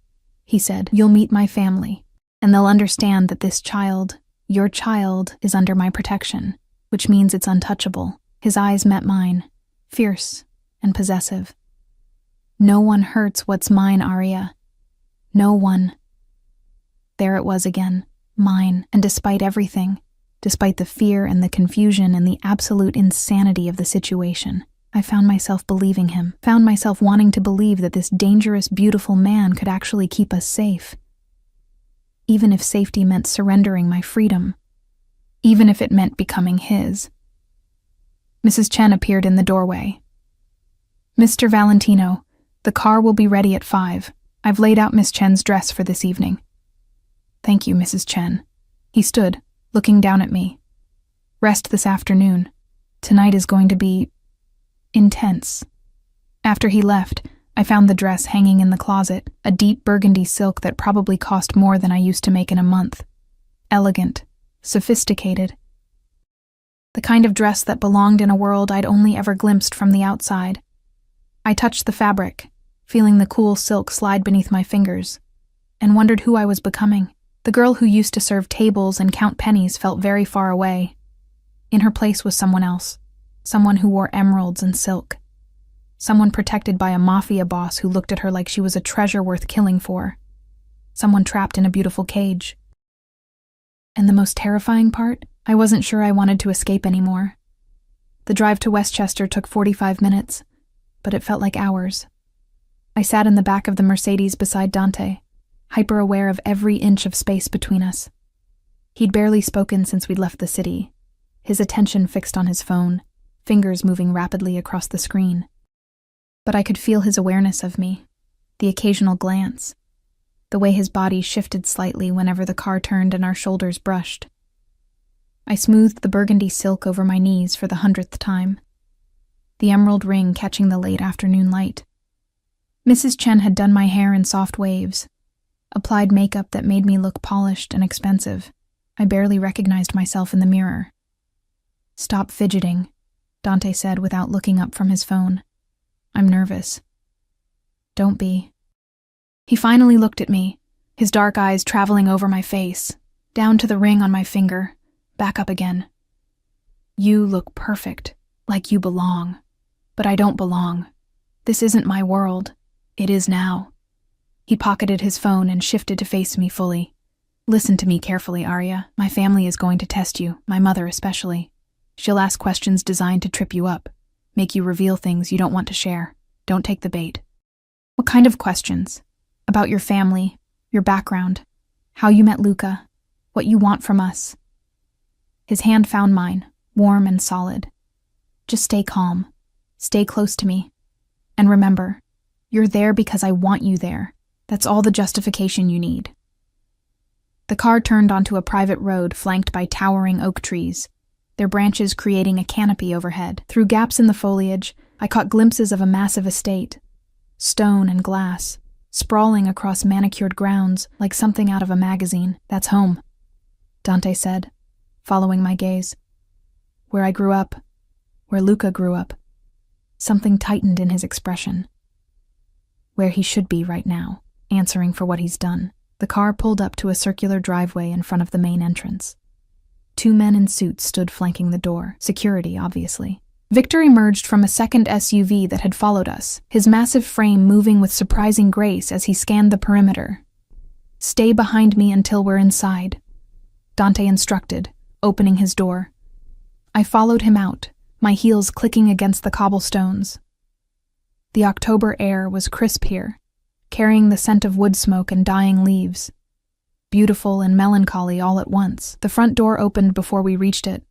he said, you'll meet my family, and they'll understand that this child, your child, is under my protection, which means it's untouchable. His eyes met mine, fierce and possessive. No one hurts what's mine, Arya. No one. There it was again, mine, and despite everything, despite the fear and the confusion and the absolute insanity of the situation, I found myself believing him, found myself wanting to believe that this dangerous, beautiful man could actually keep us safe. Even if safety meant surrendering my freedom, even if it meant becoming his. Mrs. Chen appeared in the doorway. Mr. Valentino, the car will be ready at 5. I've laid out Miss Chen's dress for this evening. Thank you, Mrs. Chen. He stood, looking down at me. Rest this afternoon. Tonight is going to be... intense. After he left, I found the dress hanging in the closet, a deep burgundy silk that probably cost more than I used to make in a month. Elegant, sophisticated. The kind of dress that belonged in a world I'd only ever glimpsed from the outside. I touched the fabric, feeling the cool silk slide beneath my fingers, and wondered who I was becoming. The girl who used to serve tables and count pennies felt very far away. In her place was someone else, someone who wore emeralds and silk, someone protected by a Mafia boss who looked at her like she was a treasure worth killing for, someone trapped in a beautiful cage. And the most terrifying part? I wasn't sure I wanted to escape anymore. The drive to Westchester took 45 minutes, but it felt like hours. I sat in the back of the Mercedes beside Dante, hyper-aware of every inch of space between us. He'd barely spoken since we'd left the city, his attention fixed on his phone, fingers moving rapidly across the screen. But I could feel his awareness of me, the occasional glance, the way his body shifted slightly whenever the car turned and our shoulders brushed. I smoothed the burgundy silk over my knees for the 100th time, the emerald ring catching the late afternoon light. Mrs. Chen had done my hair in soft waves, applied makeup that made me look polished and expensive. I barely recognized myself in the mirror. Stop fidgeting, Dante said without looking up from his phone. I'm nervous. Don't be. He finally looked at me, his dark eyes traveling over my face, down to the ring on my finger, back up again. You look perfect, like you belong. But I don't belong. This isn't my world. It is now. He pocketed his phone and shifted to face me fully. Listen to me carefully, Arya. My family is going to test you, my mother especially. She'll ask questions designed to trip you up, make you reveal things you don't want to share. Don't take the bait. What kind of questions? About your family, your background, how you met Luca, what you want from us. His hand found mine, warm and solid. Just stay calm. Stay close to me. And remember, you're there because I want you there. That's all the justification you need. The car turned onto a private road flanked by towering oak trees, their branches creating a canopy overhead. Through gaps in the foliage, I caught glimpses of a massive estate, stone and glass, sprawling across manicured grounds like something out of a magazine. That's home, Dante said, following my gaze. Where I grew up, where Luca grew up. Something tightened in his expression. Where he should be right now, answering for what he's done. The car pulled up to a circular driveway in front of the main entrance. 2 men in suits stood flanking the door, security, obviously. Victor emerged from a second SUV that had followed us, his massive frame moving with surprising grace as he scanned the perimeter. Stay behind me until we're inside, Dante instructed, opening his door. I followed him out, my heels clicking against the cobblestones. The October air was crisp here, carrying the scent of wood smoke and dying leaves. Beautiful and melancholy all at once. The front door opened before we reached it,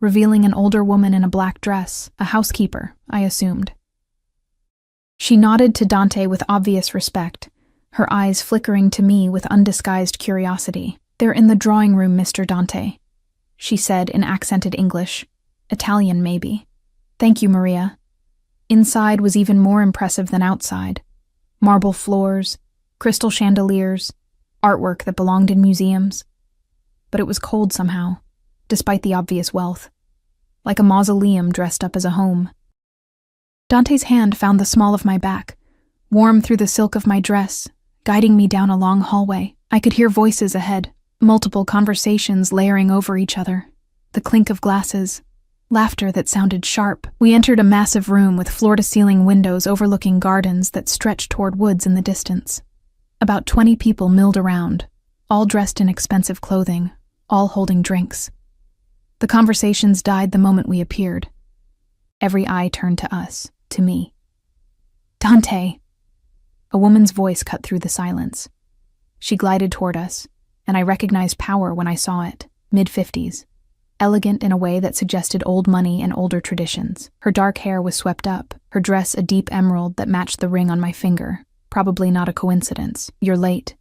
revealing an older woman in a black dress, a housekeeper, I assumed. She nodded to Dante with obvious respect, her eyes flickering to me with undisguised curiosity. "They're in the drawing room, Mr. Dante," she said in accented English. Italian, maybe. "Thank you, Maria." Inside was even more impressive than outside. Marble floors, crystal chandeliers, artwork that belonged in museums. But it was cold somehow, despite the obvious wealth. Like a mausoleum dressed up as a home. Dante's hand found the small of my back, warm through the silk of my dress, guiding me down a long hallway. I could hear voices ahead, multiple conversations layering over each other, the clink of glasses, laughter that sounded sharp. We entered a massive room with floor-to-ceiling windows overlooking gardens that stretched toward woods in the distance. About 20 people milled around, all dressed in expensive clothing, all holding drinks. The conversations died the moment we appeared. Every eye turned to us, to me. "Dante!" A woman's voice cut through the silence. She glided toward us, and I recognized power when I saw it, mid-50s. Elegant in a way that suggested old money and older traditions. Her dark hair was swept up, her dress a deep emerald that matched the ring on my finger. Probably not a coincidence. "You're late."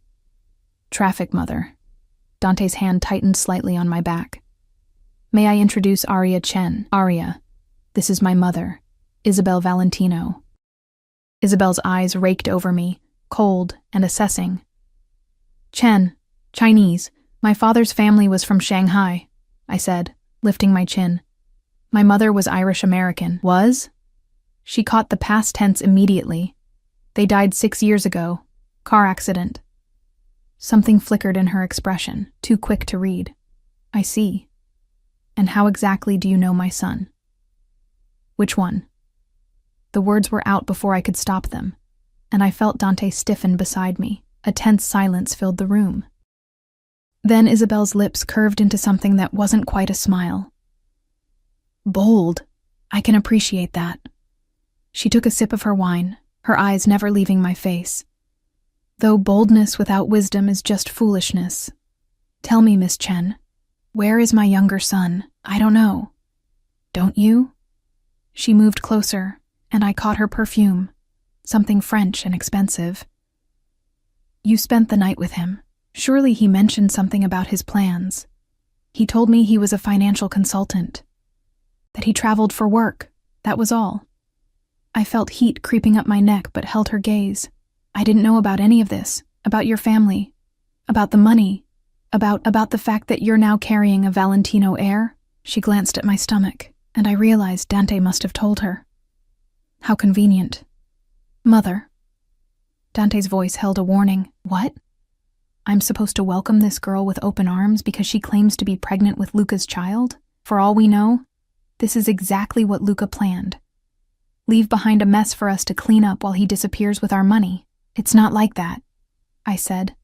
"Traffic, Mother." Dante's hand tightened slightly on my back. "May I introduce Aria Chen? Aria, this is my mother, Isabel Valentino." Isabel's eyes raked over me, cold and assessing. "Chen, Chinese. My father's family was from Shanghai," I said, lifting my chin. "My mother was Irish-American." "Was?" She caught the past tense immediately. "They died 6 years ago. Car accident." Something flickered in her expression, too quick to read. "I see. And how exactly do you know my son?" "Which one?" The words were out before I could stop them, and I felt Dante stiffen beside me. A tense silence filled the room. Then Isabel's lips curved into something that wasn't quite a smile. "Bold. I can appreciate that." She took a sip of her wine, her eyes never leaving my face. "Though boldness without wisdom is just foolishness. Tell me, Miss Chen, where is my younger son? I don't know." "Don't you?" She moved closer, and I caught her perfume, something French and expensive. "You spent the night with him. Surely he mentioned something about his plans. He told me he was a financial consultant, that he traveled for work, that was all." I felt heat creeping up my neck but held her gaze. "I didn't know about any of this, about your family, about the money, about the fact that you're now carrying a Valentino heir." She glanced at my stomach, and I realized Dante must have told her. How convenient. "Mother." Dante's voice held a warning. "What? I'm supposed to welcome this girl with open arms because she claims to be pregnant with Luca's child? For all we know, this is exactly what Luca planned. Leave behind a mess for us to clean up while he disappears with our money. It's not like that," I said,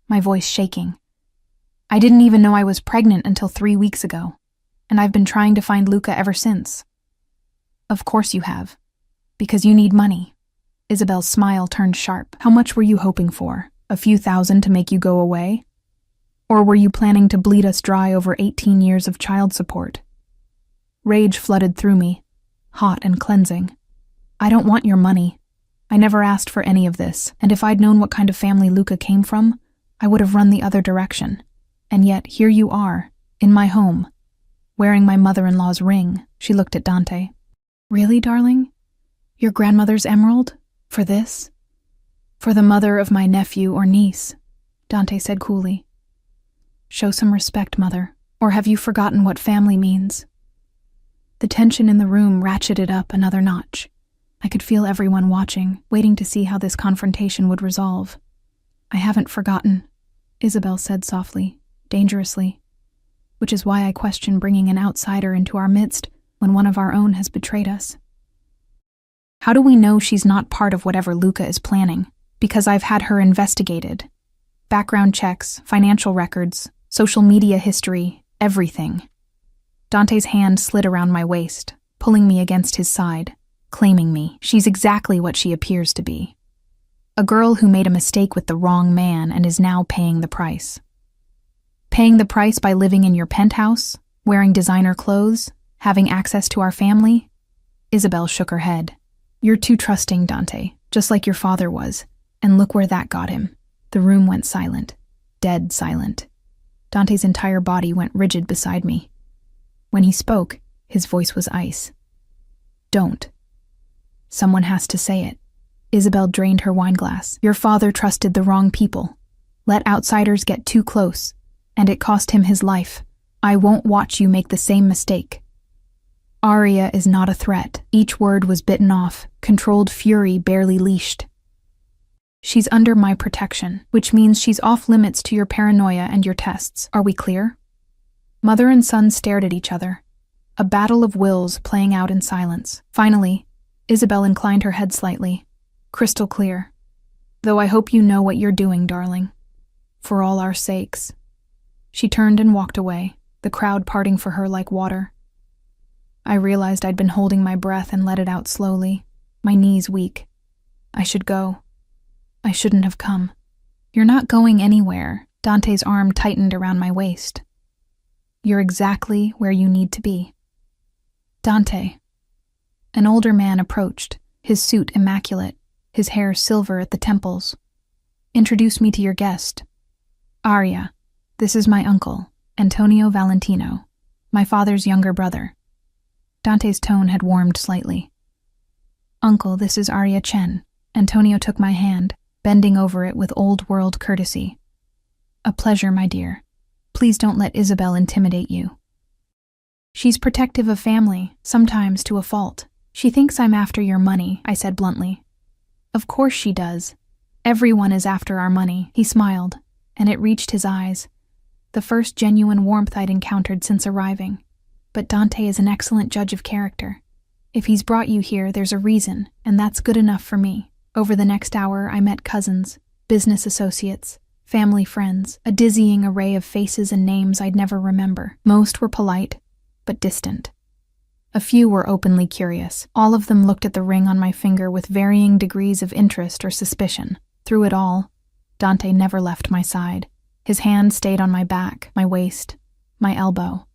my voice shaking. "I didn't even know I was pregnant until 3 weeks ago, and I've been trying to find Luca ever since." "Of course you have. Because you need money." Isabel's smile turned sharp. "How much were you hoping for? A few thousand to make you go away? Or were you planning to bleed us dry over 18 years of child support?" Rage flooded through me, hot and cleansing. "I don't want your money. I never asked for any of this, and if I'd known what kind of family Luca came from, I would have run the other direction. And yet, here you are, in my home, wearing my mother-in-law's ring." She looked at Dante. "Really, darling? Your grandmother's emerald? For this?" "For the mother of my nephew or niece," Dante said coolly. "Show some respect, Mother, or have you forgotten what family means?" The tension in the room ratcheted up another notch. I could feel everyone watching, waiting to see how this confrontation would resolve. "I haven't forgotten," Isabel said softly, dangerously, "which is why I question bringing an outsider into our midst when one of our own has betrayed us." "How do we know she's not part of whatever Luca is planning?" "Because I've had her investigated. Background checks, financial records, social media history, everything." Dante's hand slid around my waist, pulling me against his side, claiming me. "She's exactly what she appears to be. A girl who made a mistake with the wrong man and is now paying the price. Paying the price by living in your penthouse, wearing designer clothes, having access to our family?" Isabel shook her head. "You're too trusting, Dante, just like your father was. And look where that got him. The room went silent. Dead silent. Dante's entire body went rigid beside me. When he spoke, his voice was ice. Don't. Someone has to say it. Isabel drained her wineglass. Your father trusted the wrong people. Let outsiders get too close, and it cost him his life. I won't watch you make the same mistake. Arya is not a threat. Each word was bitten off, controlled fury barely leashed. She's under my protection, which means she's off limits to your paranoia and your tests. Are we clear? Mother and son stared at each other, a battle of wills playing out in silence. Finally, Isabel inclined her head slightly, crystal clear. Though I hope you know what you're doing, darling. For all our sakes. She turned and walked away, the crowd parting for her like water. I realized I'd been holding my breath and let it out slowly, my knees weak. I should go. I shouldn't have come. You're not going anywhere. Dante's arm tightened around my waist. You're exactly where you need to be. Dante. An older man approached, his suit immaculate, his hair silver at the temples. Introduce me to your guest. Arya, this is my uncle, Antonio Valentino, my father's younger brother. Dante's tone had warmed slightly. Uncle, this is Arya Chen. Antonio took my hand, bending over it with old-world courtesy. A pleasure, my dear. Please don't let Isabel intimidate you. She's protective of family, sometimes to a fault. She thinks I'm after your money, I said bluntly. Of course she does. Everyone is after our money. He smiled, and it reached his eyes. The first genuine warmth I'd encountered since arriving. But Dante is an excellent judge of character. If he's brought you here, there's a reason, and that's good enough for me. Over the next hour, I met cousins, business associates, family friends, a dizzying array of faces and names I'd never remember. Most were polite, but distant. A few were openly curious. All of them looked at the ring on my finger with varying degrees of interest or suspicion. Through it all, Dante never left my side. His hand stayed on my back, my waist, my elbow,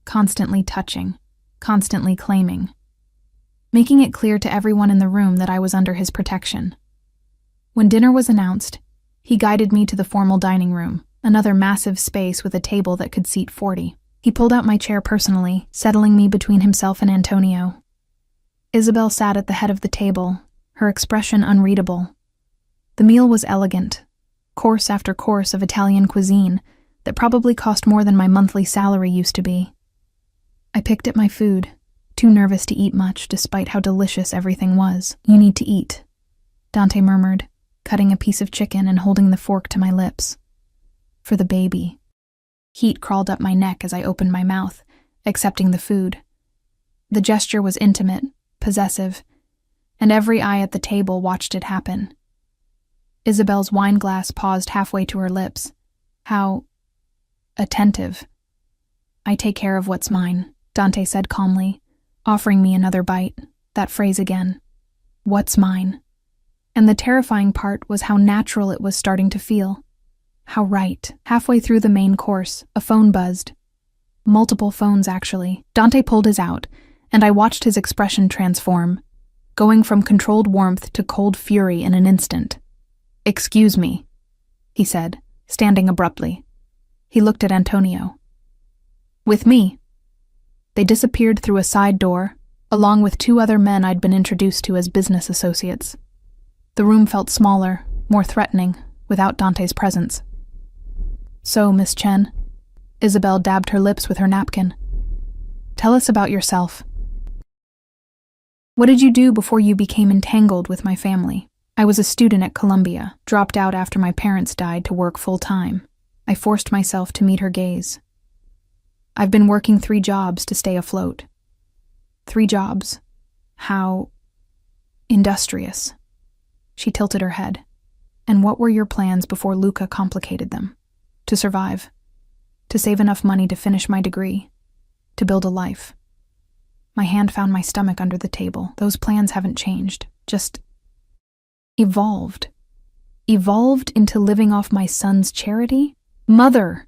constantly touching, constantly claiming, making it clear to everyone in the room that I was under his protection. When dinner was announced, he guided me to the formal dining room, another massive space with a table that could seat 40. He pulled out my chair personally, settling me between himself and Antonio. Isabel sat at the head of the table, her expression unreadable. The meal was elegant, course after course of Italian cuisine that probably cost more than my monthly salary used to be. I picked at my food, too nervous to eat much despite how delicious everything was. You need to eat, Dante murmured, cutting a piece of chicken and holding the fork to my lips. For the baby. Heat crawled up my neck as I opened my mouth, accepting the food. The gesture was intimate, possessive, and every eye at the table watched it happen. Isabel's wineglass paused halfway to her lips. How attentive. I take care of what's mine, Dante said calmly, offering me another bite. That phrase again. What's mine? And the terrifying part was how natural it was starting to feel. How right. Halfway through the main course, a phone buzzed. Multiple phones, actually. Dante pulled his out, and I watched his expression transform, going from controlled warmth to cold fury in an instant. Excuse me, he said, standing abruptly. He looked at Antonio. With me. They disappeared through a side door, along with two other men I'd been introduced to as business associates. The room felt smaller, more threatening, without Dante's presence. So, Miss Chen, Isabel dabbed her lips with her napkin. Tell us about yourself. What did you do before you became entangled with my family? I was a student at Columbia, dropped out after my parents died to work full-time. I forced myself to meet her gaze. I've been working 3 jobs to stay afloat. 3 jobs. How industrious. She tilted her head. And what were your plans before Luca complicated them? To survive. To save enough money to finish my degree. To build a life. My hand found my stomach under the table. Those plans haven't changed. Just evolved. Evolved into living off my son's charity? Mother!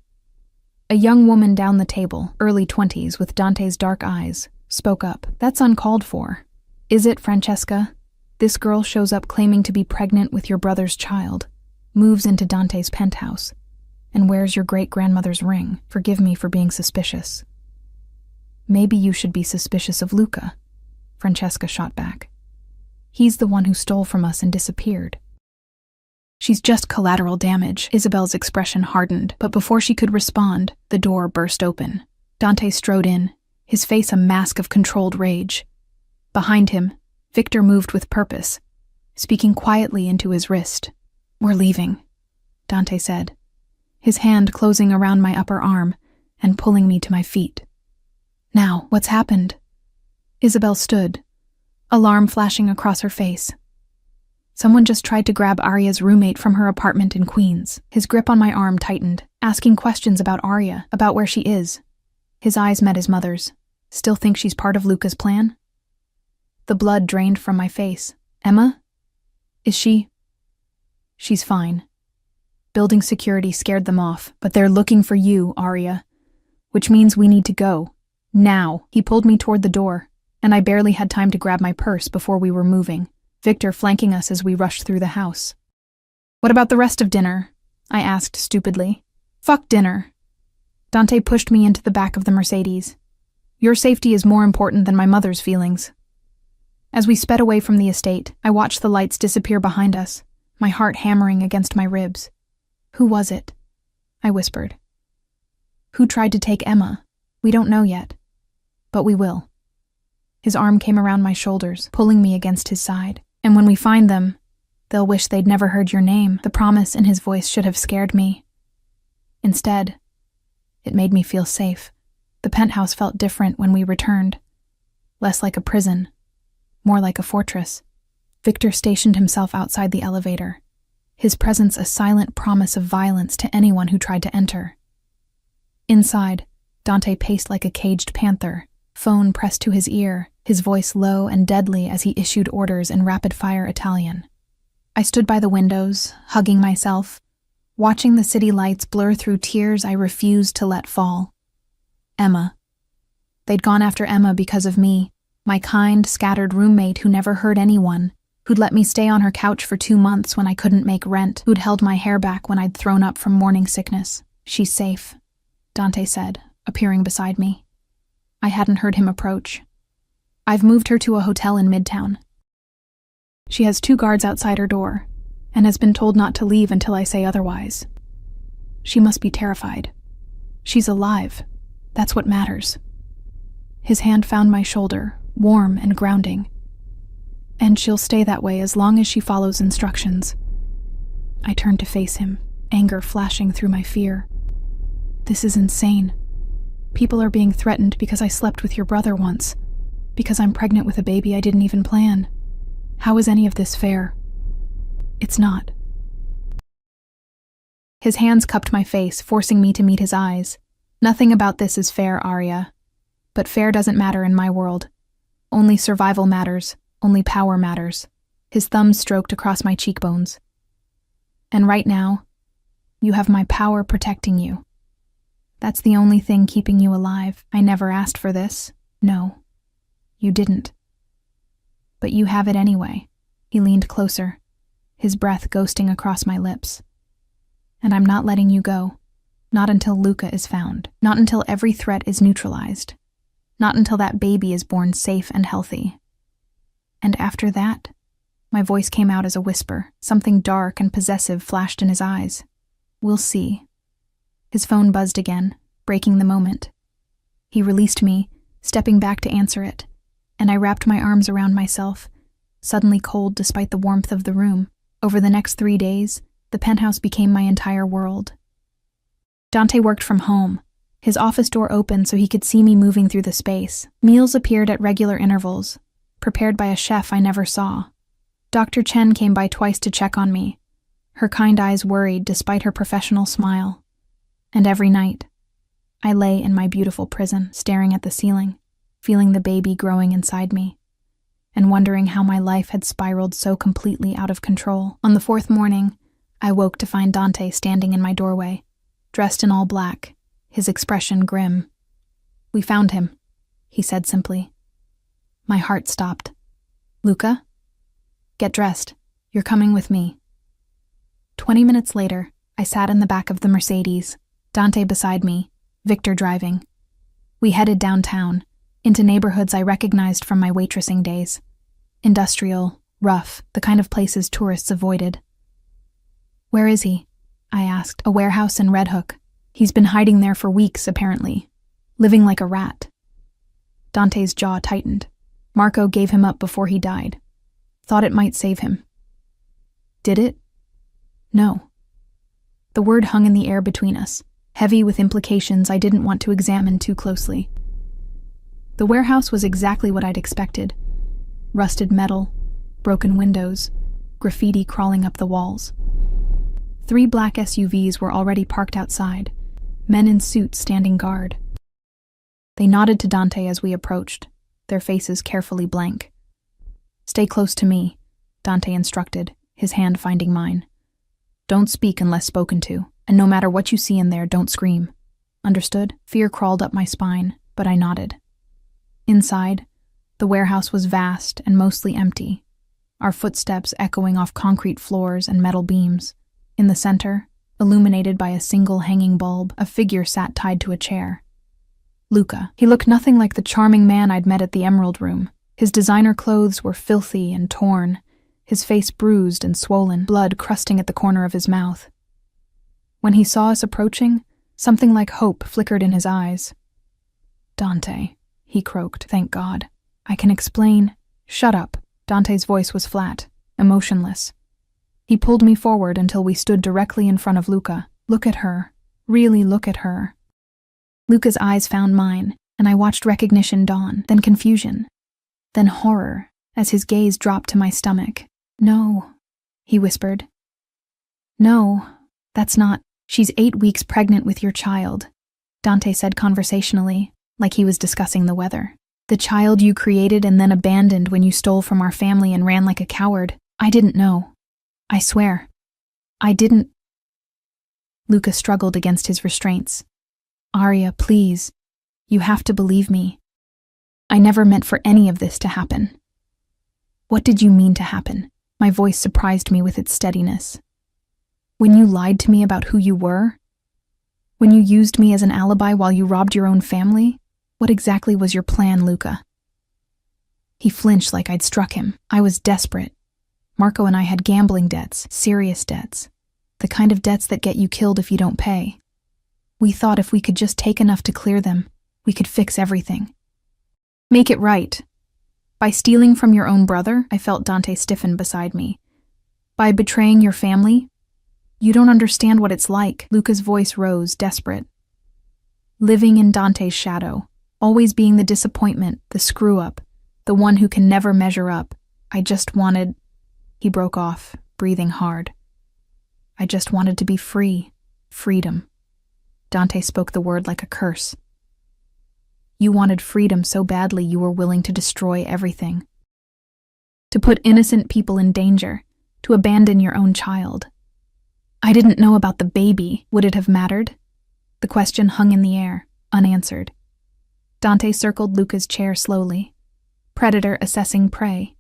A young woman down the table, early 20s with Dante's dark eyes, spoke up. That's uncalled for. Is it, Francesca? This girl shows up claiming to be pregnant with your brother's child, moves into Dante's penthouse, and wears your great-grandmother's ring. Forgive me for being suspicious. Maybe you should be suspicious of Luca, Francesca shot back. He's the one who stole from us and disappeared. She's just collateral damage. Isabel's expression hardened, but before she could respond, the door burst open. Dante strode in, his face a mask of controlled rage. Behind him, Victor moved with purpose, speaking quietly into his wrist. "We're leaving," Dante said, his hand closing around my upper arm and pulling me to my feet. "Now, what's happened?" Isabel stood, alarm flashing across her face. Someone just tried to grab Arya's roommate from her apartment in Queens. His grip on my arm tightened, asking questions about Arya, about where she is. His eyes met his mother's. "Still think she's part of Luca's plan?" The blood drained from my face. "Emma? Is she?" "She's fine." Building security scared them off, but they're looking for you, Arya. Which means we need to go. Now. He pulled me toward the door, and I barely had time to grab my purse before we were moving, Victor flanking us as we rushed through the house. "What about the rest of dinner?" I asked stupidly. "Fuck dinner." Dante pushed me into the back of the Mercedes. "Your safety is more important than my mother's feelings." As we sped away from the estate, I watched the lights disappear behind us, my heart hammering against my ribs. "Who was it?" I whispered. "Who tried to take Emma? We don't know yet. But we will." His arm came around my shoulders, pulling me against his side. "And when we find them, they'll wish they'd never heard your name." The promise in his voice should have scared me. Instead, it made me feel safe. The penthouse felt different when we returned. Less like a prison, more like a fortress. Victor stationed himself outside the elevator, his presence a silent promise of violence to anyone who tried to enter. Inside, Dante paced like a caged panther, phone pressed to his ear, his voice low and deadly as he issued orders in rapid-fire Italian. I stood by the windows, hugging myself, watching the city lights blur through tears I refused to let fall. Emma. They'd gone after Emma because of me, my kind, scattered roommate who never hurt anyone, who'd let me stay on her couch for 2 months when I couldn't make rent, who'd held my hair back when I'd thrown up from morning sickness. "She's safe," Dante said, appearing beside me. I hadn't heard him approach. "I've moved her to a hotel in Midtown. She has 2 guards outside her door, and has been told not to leave until I say otherwise. She must be terrified. She's alive. That's what matters." His hand found my shoulder, warm and grounding. "And she'll stay that way as long as she follows instructions." I turned to face him, anger flashing through my fear. "This is insane. People are being threatened because I slept with your brother once, because I'm pregnant with a baby I didn't even plan. How is any of this fair?" "It's not." His hands cupped my face, forcing me to meet his eyes. "Nothing about this is fair, Arya. But fair doesn't matter in my world. Only survival matters, only power matters." His thumb stroked across my cheekbones. "And right now, you have my power protecting you. That's the only thing keeping you alive. I never asked for this. No, you didn't. But you have it anyway." He leaned closer, his breath ghosting across my lips. "And I'm not letting you go. Not until Luca is found. Not until every threat is neutralized. Not until that baby is born safe and healthy. And after that," my voice came out as a whisper. Something dark and possessive flashed in his eyes. "We'll see." His phone buzzed again, breaking the moment. He released me, stepping back to answer it, and I wrapped my arms around myself, suddenly cold despite the warmth of the room. Over the next 3 days, the penthouse became my entire world. Dante worked from home, his office door open so he could see me moving through the space. Meals appeared at regular intervals, prepared by a chef I never saw. Dr. Chen came by twice to check on me, her kind eyes worried despite her professional smile. And every night, I lay in my beautiful prison, staring at the ceiling, feeling the baby growing inside me, and wondering how my life had spiraled so completely out of control. On the 4th morning, I woke to find Dante standing in my doorway, dressed in all black, his expression grim. "We found him," he said simply. My heart stopped. "Luca?" Get dressed. You're coming with me. 20 minutes later, I sat in the back of the Mercedes, Dante beside me, Victor driving. We headed downtown, into neighborhoods I recognized from my waitressing days. Industrial, rough, the kind of places tourists avoided. Where is he? I asked. A warehouse in Red Hook. He's been hiding there for weeks, apparently. Living like a rat. Dante's jaw tightened. Marco gave him up before he died. Thought it might save him. Did it? No. The word hung in the air between us, heavy with implications I didn't want to examine too closely. The warehouse was exactly what I'd expected. Rusted metal, broken windows, graffiti crawling up the walls. 3 black SUVs were already parked outside, men in suits standing guard. They nodded to Dante as we approached, their faces carefully blank. Stay close to me, Dante instructed, his hand finding mine. Don't speak unless spoken to, and no matter what you see in there, don't scream. Understood? Fear crawled up my spine, but I nodded. Inside, the warehouse was vast and mostly empty, our footsteps echoing off concrete floors and metal beams. In the center, illuminated by a single hanging bulb, a figure sat tied to a chair. Luca. He looked nothing like the charming man I'd met at the Emerald Room. His designer clothes were filthy and torn, his face bruised and swollen, blood crusting at the corner of his mouth. When he saw us approaching, something like hope flickered in his eyes. Dante, he croaked, thank God. I can explain. Shut up. Dante's voice was flat, emotionless. He pulled me forward until we stood directly in front of Luca. Look at her. Really look at her. Luca's eyes found mine, and I watched recognition dawn, then confusion, then horror, as his gaze dropped to my stomach. No, he whispered. No, that's not. She's 8 weeks pregnant with your child, Dante said conversationally, like he was discussing the weather. The child you created and then abandoned when you stole from our family and ran like a coward. I didn't know. I swear. I didn't. Luca struggled against his restraints. Arya, please. You have to believe me. I never meant for any of this to happen. What did you mean to happen? My voice surprised me with its steadiness. When you lied to me about who you were? When you used me as an alibi while you robbed your own family? What exactly was your plan, Luca? He flinched like I'd struck him. I was desperate. Marco and I had gambling debts, serious debts. The kind of debts that get you killed if you don't pay. We thought if we could just take enough to clear them, we could fix everything. Make it right. By stealing from your own brother, I felt Dante stiffen beside me. By betraying your family? You don't understand what it's like. Luca's voice rose, desperate. Living in Dante's shadow, always being the disappointment, the screw-up, the one who can never measure up. I just wanted... He broke off, breathing hard. I just wanted to be free. Freedom. Dante spoke the word like a curse. You wanted freedom so badly you were willing to destroy everything. To put innocent people in danger, to abandon your own child. I didn't know about the baby. Would it have mattered? The question hung in the air, unanswered. Dante circled Luca's chair slowly. Predator assessing prey.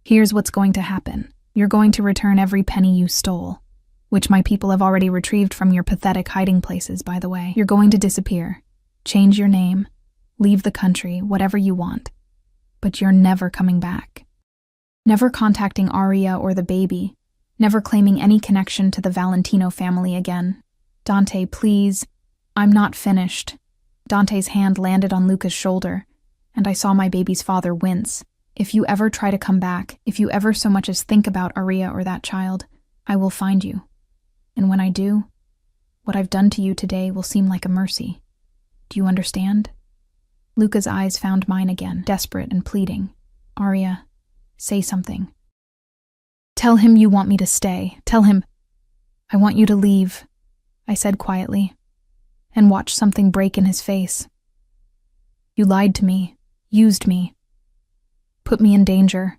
Here's what's going to happen. You're going to return every penny you stole, which my people have already retrieved from your pathetic hiding places, by the way. You're going to disappear, change your name, leave the country, whatever you want. But you're never coming back. Never contacting Arya or the baby, never claiming any connection to the Valentino family again. Dante, please. I'm not finished. Dante's hand landed on Luca's shoulder, and I saw my baby's father wince. If you ever try to come back, if you ever so much as think about Arya or that child, I will find you. And when I do, what I've done to you today will seem like a mercy. Do you understand? Luca's eyes found mine again, desperate and pleading. Arya, say something. Tell him you want me to stay. Tell him, I want you to leave, I said quietly, and watched something break in his face. You lied to me, used me, put me in danger,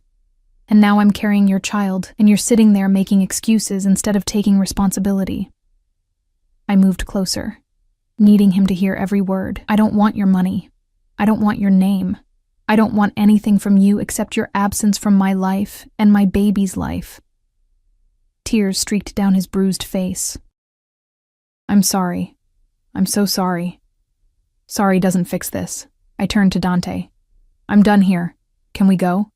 and now I'm carrying your child, and you're sitting there making excuses instead of taking responsibility. I moved closer, needing him to hear every word. I don't want your money. I don't want your name. I don't want anything from you except your absence from my life and my baby's life." Tears streaked down his bruised face. "I'm sorry. I'm so sorry." "Sorry doesn't fix this." I turned to Dante. "I'm done here. Can we go?"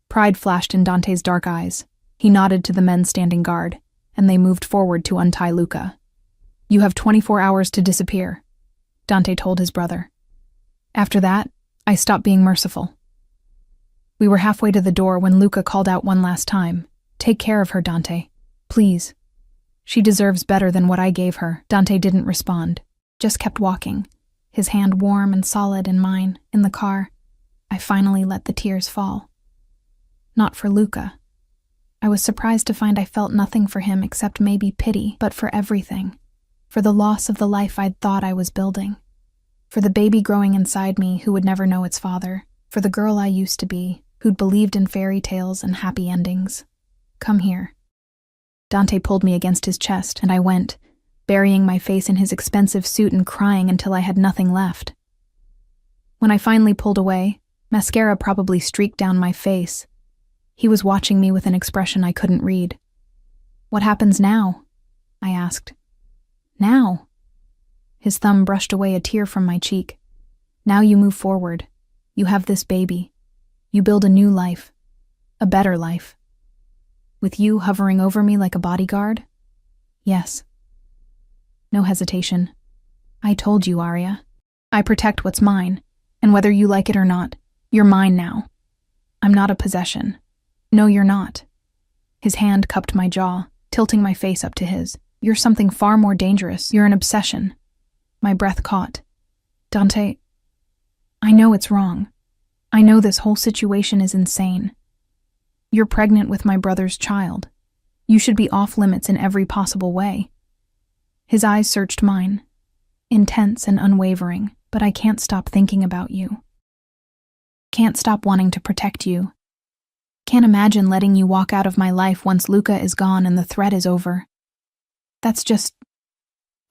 Pride flashed in Dante's dark eyes. He nodded to the men standing guard, and they moved forward to untie Luca. "You have 24 hours to disappear," Dante told his brother. After that, I stopped being merciful. We were halfway to the door when Luca called out one last time. "Take care of her, Dante. Please. She deserves better than what I gave her." Dante didn't respond, just kept walking, his hand warm and solid in mine. In the car, I finally let the tears fall. Not for Luca. I was surprised to find I felt nothing for him except maybe pity, but for everything. For the loss of the life I'd thought I was building. For the baby growing inside me who would never know its father. For the girl I used to be, who'd believed in fairy tales and happy endings. "Come here." Dante pulled me against his chest, and I went, burying my face in his expensive suit and crying until I had nothing left. When I finally pulled away, mascara probably streaked down my face. He was watching me with an expression I couldn't read. "What happens now?" I asked. "Now?" His thumb brushed away a tear from my cheek. "Now you move forward. You have this baby. You build a new life. A better life. With you hovering over me like a bodyguard?" "Yes." No hesitation. "I told you, Arya. I protect what's mine, and whether you like it or not, you're mine now. I'm not a possession. No, you're not." His hand cupped my jaw, tilting my face up to his. "You're something far more dangerous. You're an obsession." My breath caught. "Dante, I know it's wrong. I know this whole situation is insane. You're pregnant with my brother's child. You should be off limits in every possible way." His eyes searched mine, intense and unwavering, "But I can't stop thinking about you. Can't stop wanting to protect you. Can't imagine letting you walk out of my life once Luca is gone and the threat is over.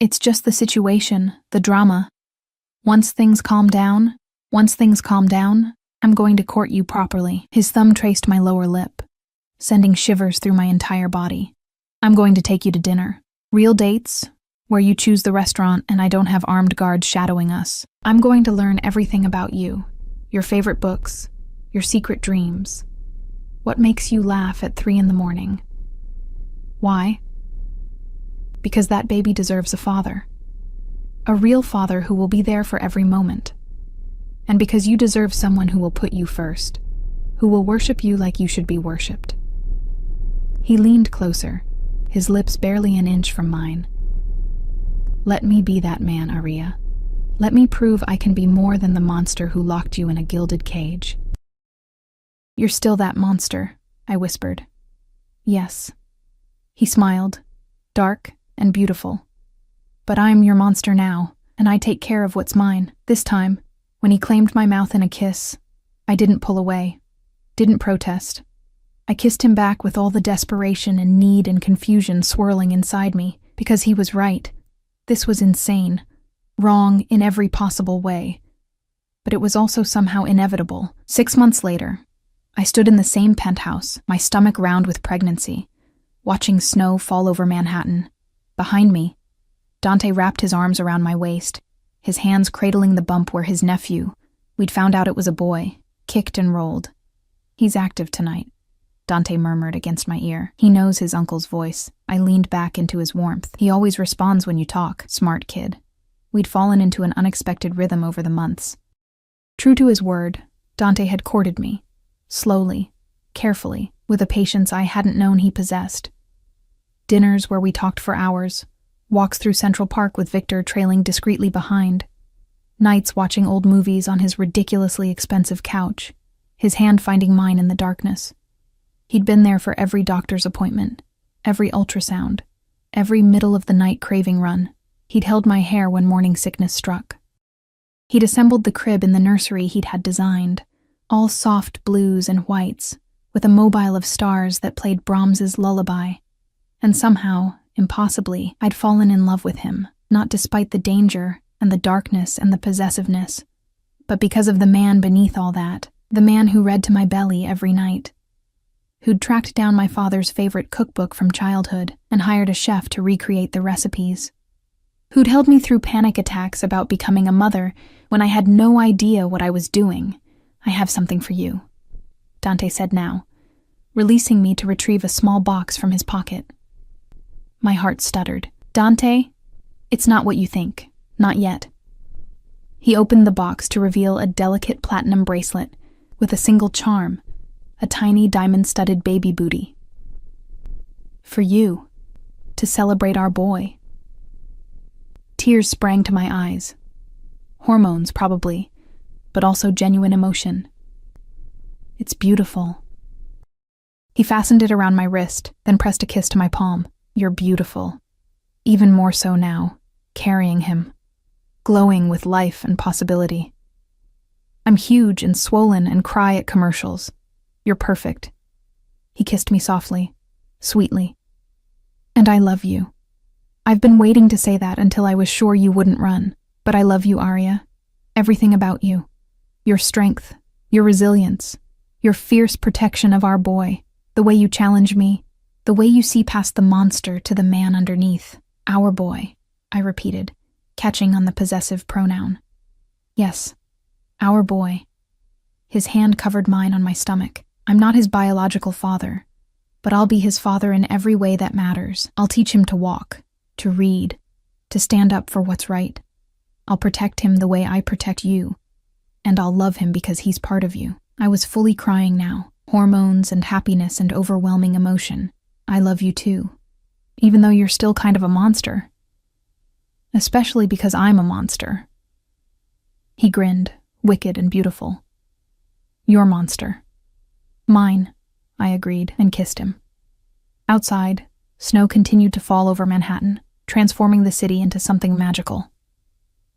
It's just the situation, the drama. Once things calm down, I'm going to court you properly." His thumb traced my lower lip, sending shivers through my entire body. "I'm going to take you to dinner. Real dates, where you choose the restaurant and I don't have armed guards shadowing us. I'm going to learn everything about you, your favorite books, your secret dreams. What makes you laugh at 3 a.m? Why? Because that baby deserves a father. A real father who will be there for every moment. And because you deserve someone who will put you first, who will worship you like you should be worshipped." He leaned closer, his lips barely an inch from mine. "Let me be that man, Arya. Let me prove I can be more than the monster who locked you in a gilded cage." "You're still that monster," I whispered. "Yes." He smiled, dark and beautiful. "But I'm your monster now, and I take care of what's mine." This time, when he claimed my mouth in a kiss, I didn't pull away, didn't protest. I kissed him back with all the desperation and need and confusion swirling inside me, because he was right. This was insane, wrong in every possible way. But it was also somehow inevitable. 6 months later, I stood in the same penthouse, my stomach round with pregnancy, watching snow fall over Manhattan. Behind me, Dante wrapped his arms around my waist, his hands cradling the bump where his nephew, we'd found out it was a boy, kicked and rolled. "He's active tonight," Dante murmured against my ear. "He knows his uncle's voice." I leaned back into his warmth. "He always responds when you talk, smart kid." We'd fallen into an unexpected rhythm over the months. True to his word, Dante had courted me, slowly, carefully, with a patience I hadn't known he possessed. Dinners where we talked for hours, walks through Central Park with Victor trailing discreetly behind, nights watching old movies on his ridiculously expensive couch, his hand finding mine in the darkness. He'd been there for every doctor's appointment, every ultrasound, every middle-of-the-night craving run. He'd held my hair when morning sickness struck. He'd assembled the crib in the nursery he'd had designed, all soft blues and whites, with a mobile of stars that played Brahms's lullaby. And somehow, impossibly, I'd fallen in love with him, not despite the danger and the darkness and the possessiveness, but because of the man beneath all that, the man who read to my belly every night, who'd tracked down my father's favorite cookbook from childhood and hired a chef to recreate the recipes, who'd held me through panic attacks about becoming a mother when I had no idea what I was doing. I have something for you, Dante said now, releasing me to retrieve a small box from his pocket. My heart stuttered. Dante, it's not what you think. Not yet. He opened the box to reveal a delicate platinum bracelet with a single charm, a tiny diamond-studded baby booty. For you, to celebrate our boy. Tears sprang to my eyes. Hormones, probably, but also genuine emotion. It's beautiful. He fastened it around my wrist, then pressed a kiss to my palm. You're beautiful. Even more so now, carrying him, glowing with life and possibility. I'm huge and swollen and cry at commercials. You're perfect. He kissed me softly, sweetly. And I love you. I've been waiting to say that until I was sure you wouldn't run. But I love you, Arya. Everything about you. Your strength, your resilience, your fierce protection of our boy, the way you challenge me, the way you see past the monster to the man underneath. Our boy, I repeated, catching on the possessive pronoun. Yes, our boy. His hand covered mine on my stomach. I'm not his biological father, but I'll be his father in every way that matters. I'll teach him to walk, to read, to stand up for what's right. I'll protect him the way I protect you, and I'll love him because he's part of you. I was fully crying now, hormones and happiness and overwhelming emotion. I love you too, even though you're still kind of a monster. Especially because I'm a monster. He grinned, wicked and beautiful. Your monster. Mine, I agreed and kissed him. Outside, snow continued to fall over Manhattan, transforming the city into something magical.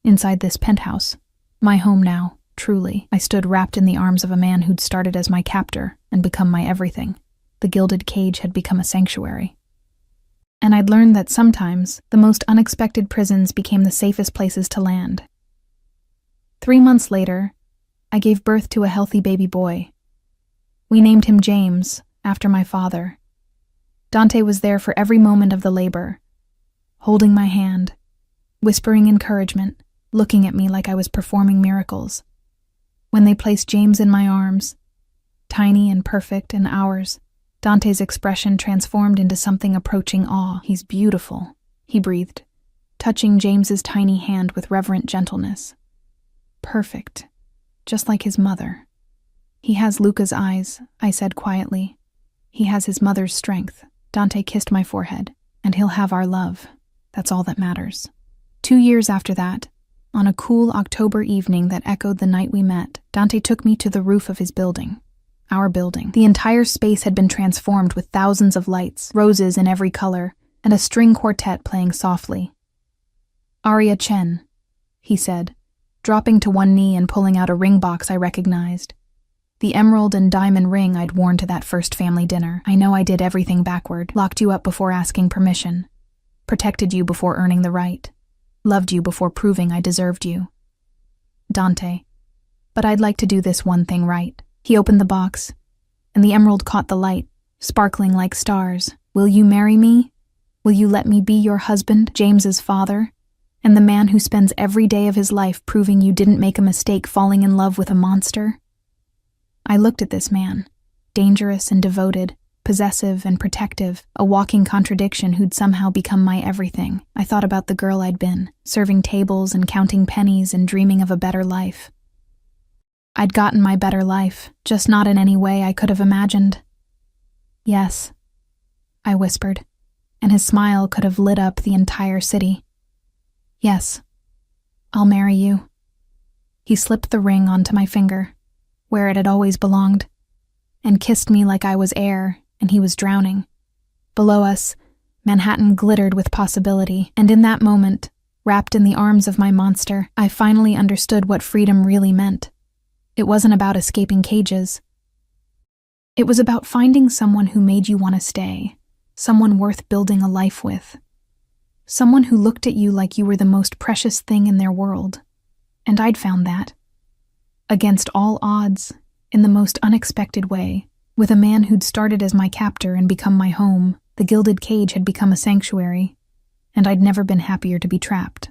Inside this penthouse, my home now, truly, I stood wrapped in the arms of a man who'd started as my captor and become my everything. The gilded cage had become a sanctuary. And I'd learned that sometimes the most unexpected prisons became the safest places to land. 3 months later, I gave birth to a healthy baby boy. We named him James, after my father. Dante was there for every moment of the labor, holding my hand, whispering encouragement, looking at me like I was performing miracles. When they placed James in my arms, tiny and perfect and ours, Dante's expression transformed into something approaching awe. He's beautiful, he breathed, touching James's tiny hand with reverent gentleness. Perfect, just like his mother. He has Luca's eyes, I said quietly. He has his mother's strength. Dante kissed my forehead, and he'll have our love. That's all that matters. 2 years after that, on a cool October evening that echoed the night we met, Dante took me to the roof of his building. Our building. The entire space had been transformed with thousands of lights, roses in every color, and a string quartet playing softly. Arya Chen, he said, dropping to one knee and pulling out a ring box I recognized. The emerald and diamond ring I'd worn to that first family dinner. I know I did everything backward, locked you up before asking permission, protected you before earning the right, loved you before proving I deserved you. Dante, but I'd like to do this one thing right. He opened the box, and the emerald caught the light, sparkling like stars. Will you marry me? Will you let me be your husband, James's father, and the man who spends every day of his life proving you didn't make a mistake falling in love with a monster? I looked at this man, dangerous and devoted, possessive and protective, a walking contradiction who'd somehow become my everything. I thought about the girl I'd been, serving tables and counting pennies and dreaming of a better life. I'd gotten my better life, just not in any way I could have imagined. Yes, I whispered, and his smile could have lit up the entire city. Yes, I'll marry you. He slipped the ring onto my finger, where it had always belonged, and kissed me like I was air and he was drowning. Below us, Manhattan glittered with possibility, and in that moment, wrapped in the arms of my monster, I finally understood what freedom really meant. It wasn't about escaping cages. It was about finding someone who made you want to stay, someone worth building a life with, someone who looked at you like you were the most precious thing in their world. And I'd found that. Against all odds, in the most unexpected way, with a man who'd started as my captor and become my home, the gilded cage had become a sanctuary, and I'd never been happier to be trapped.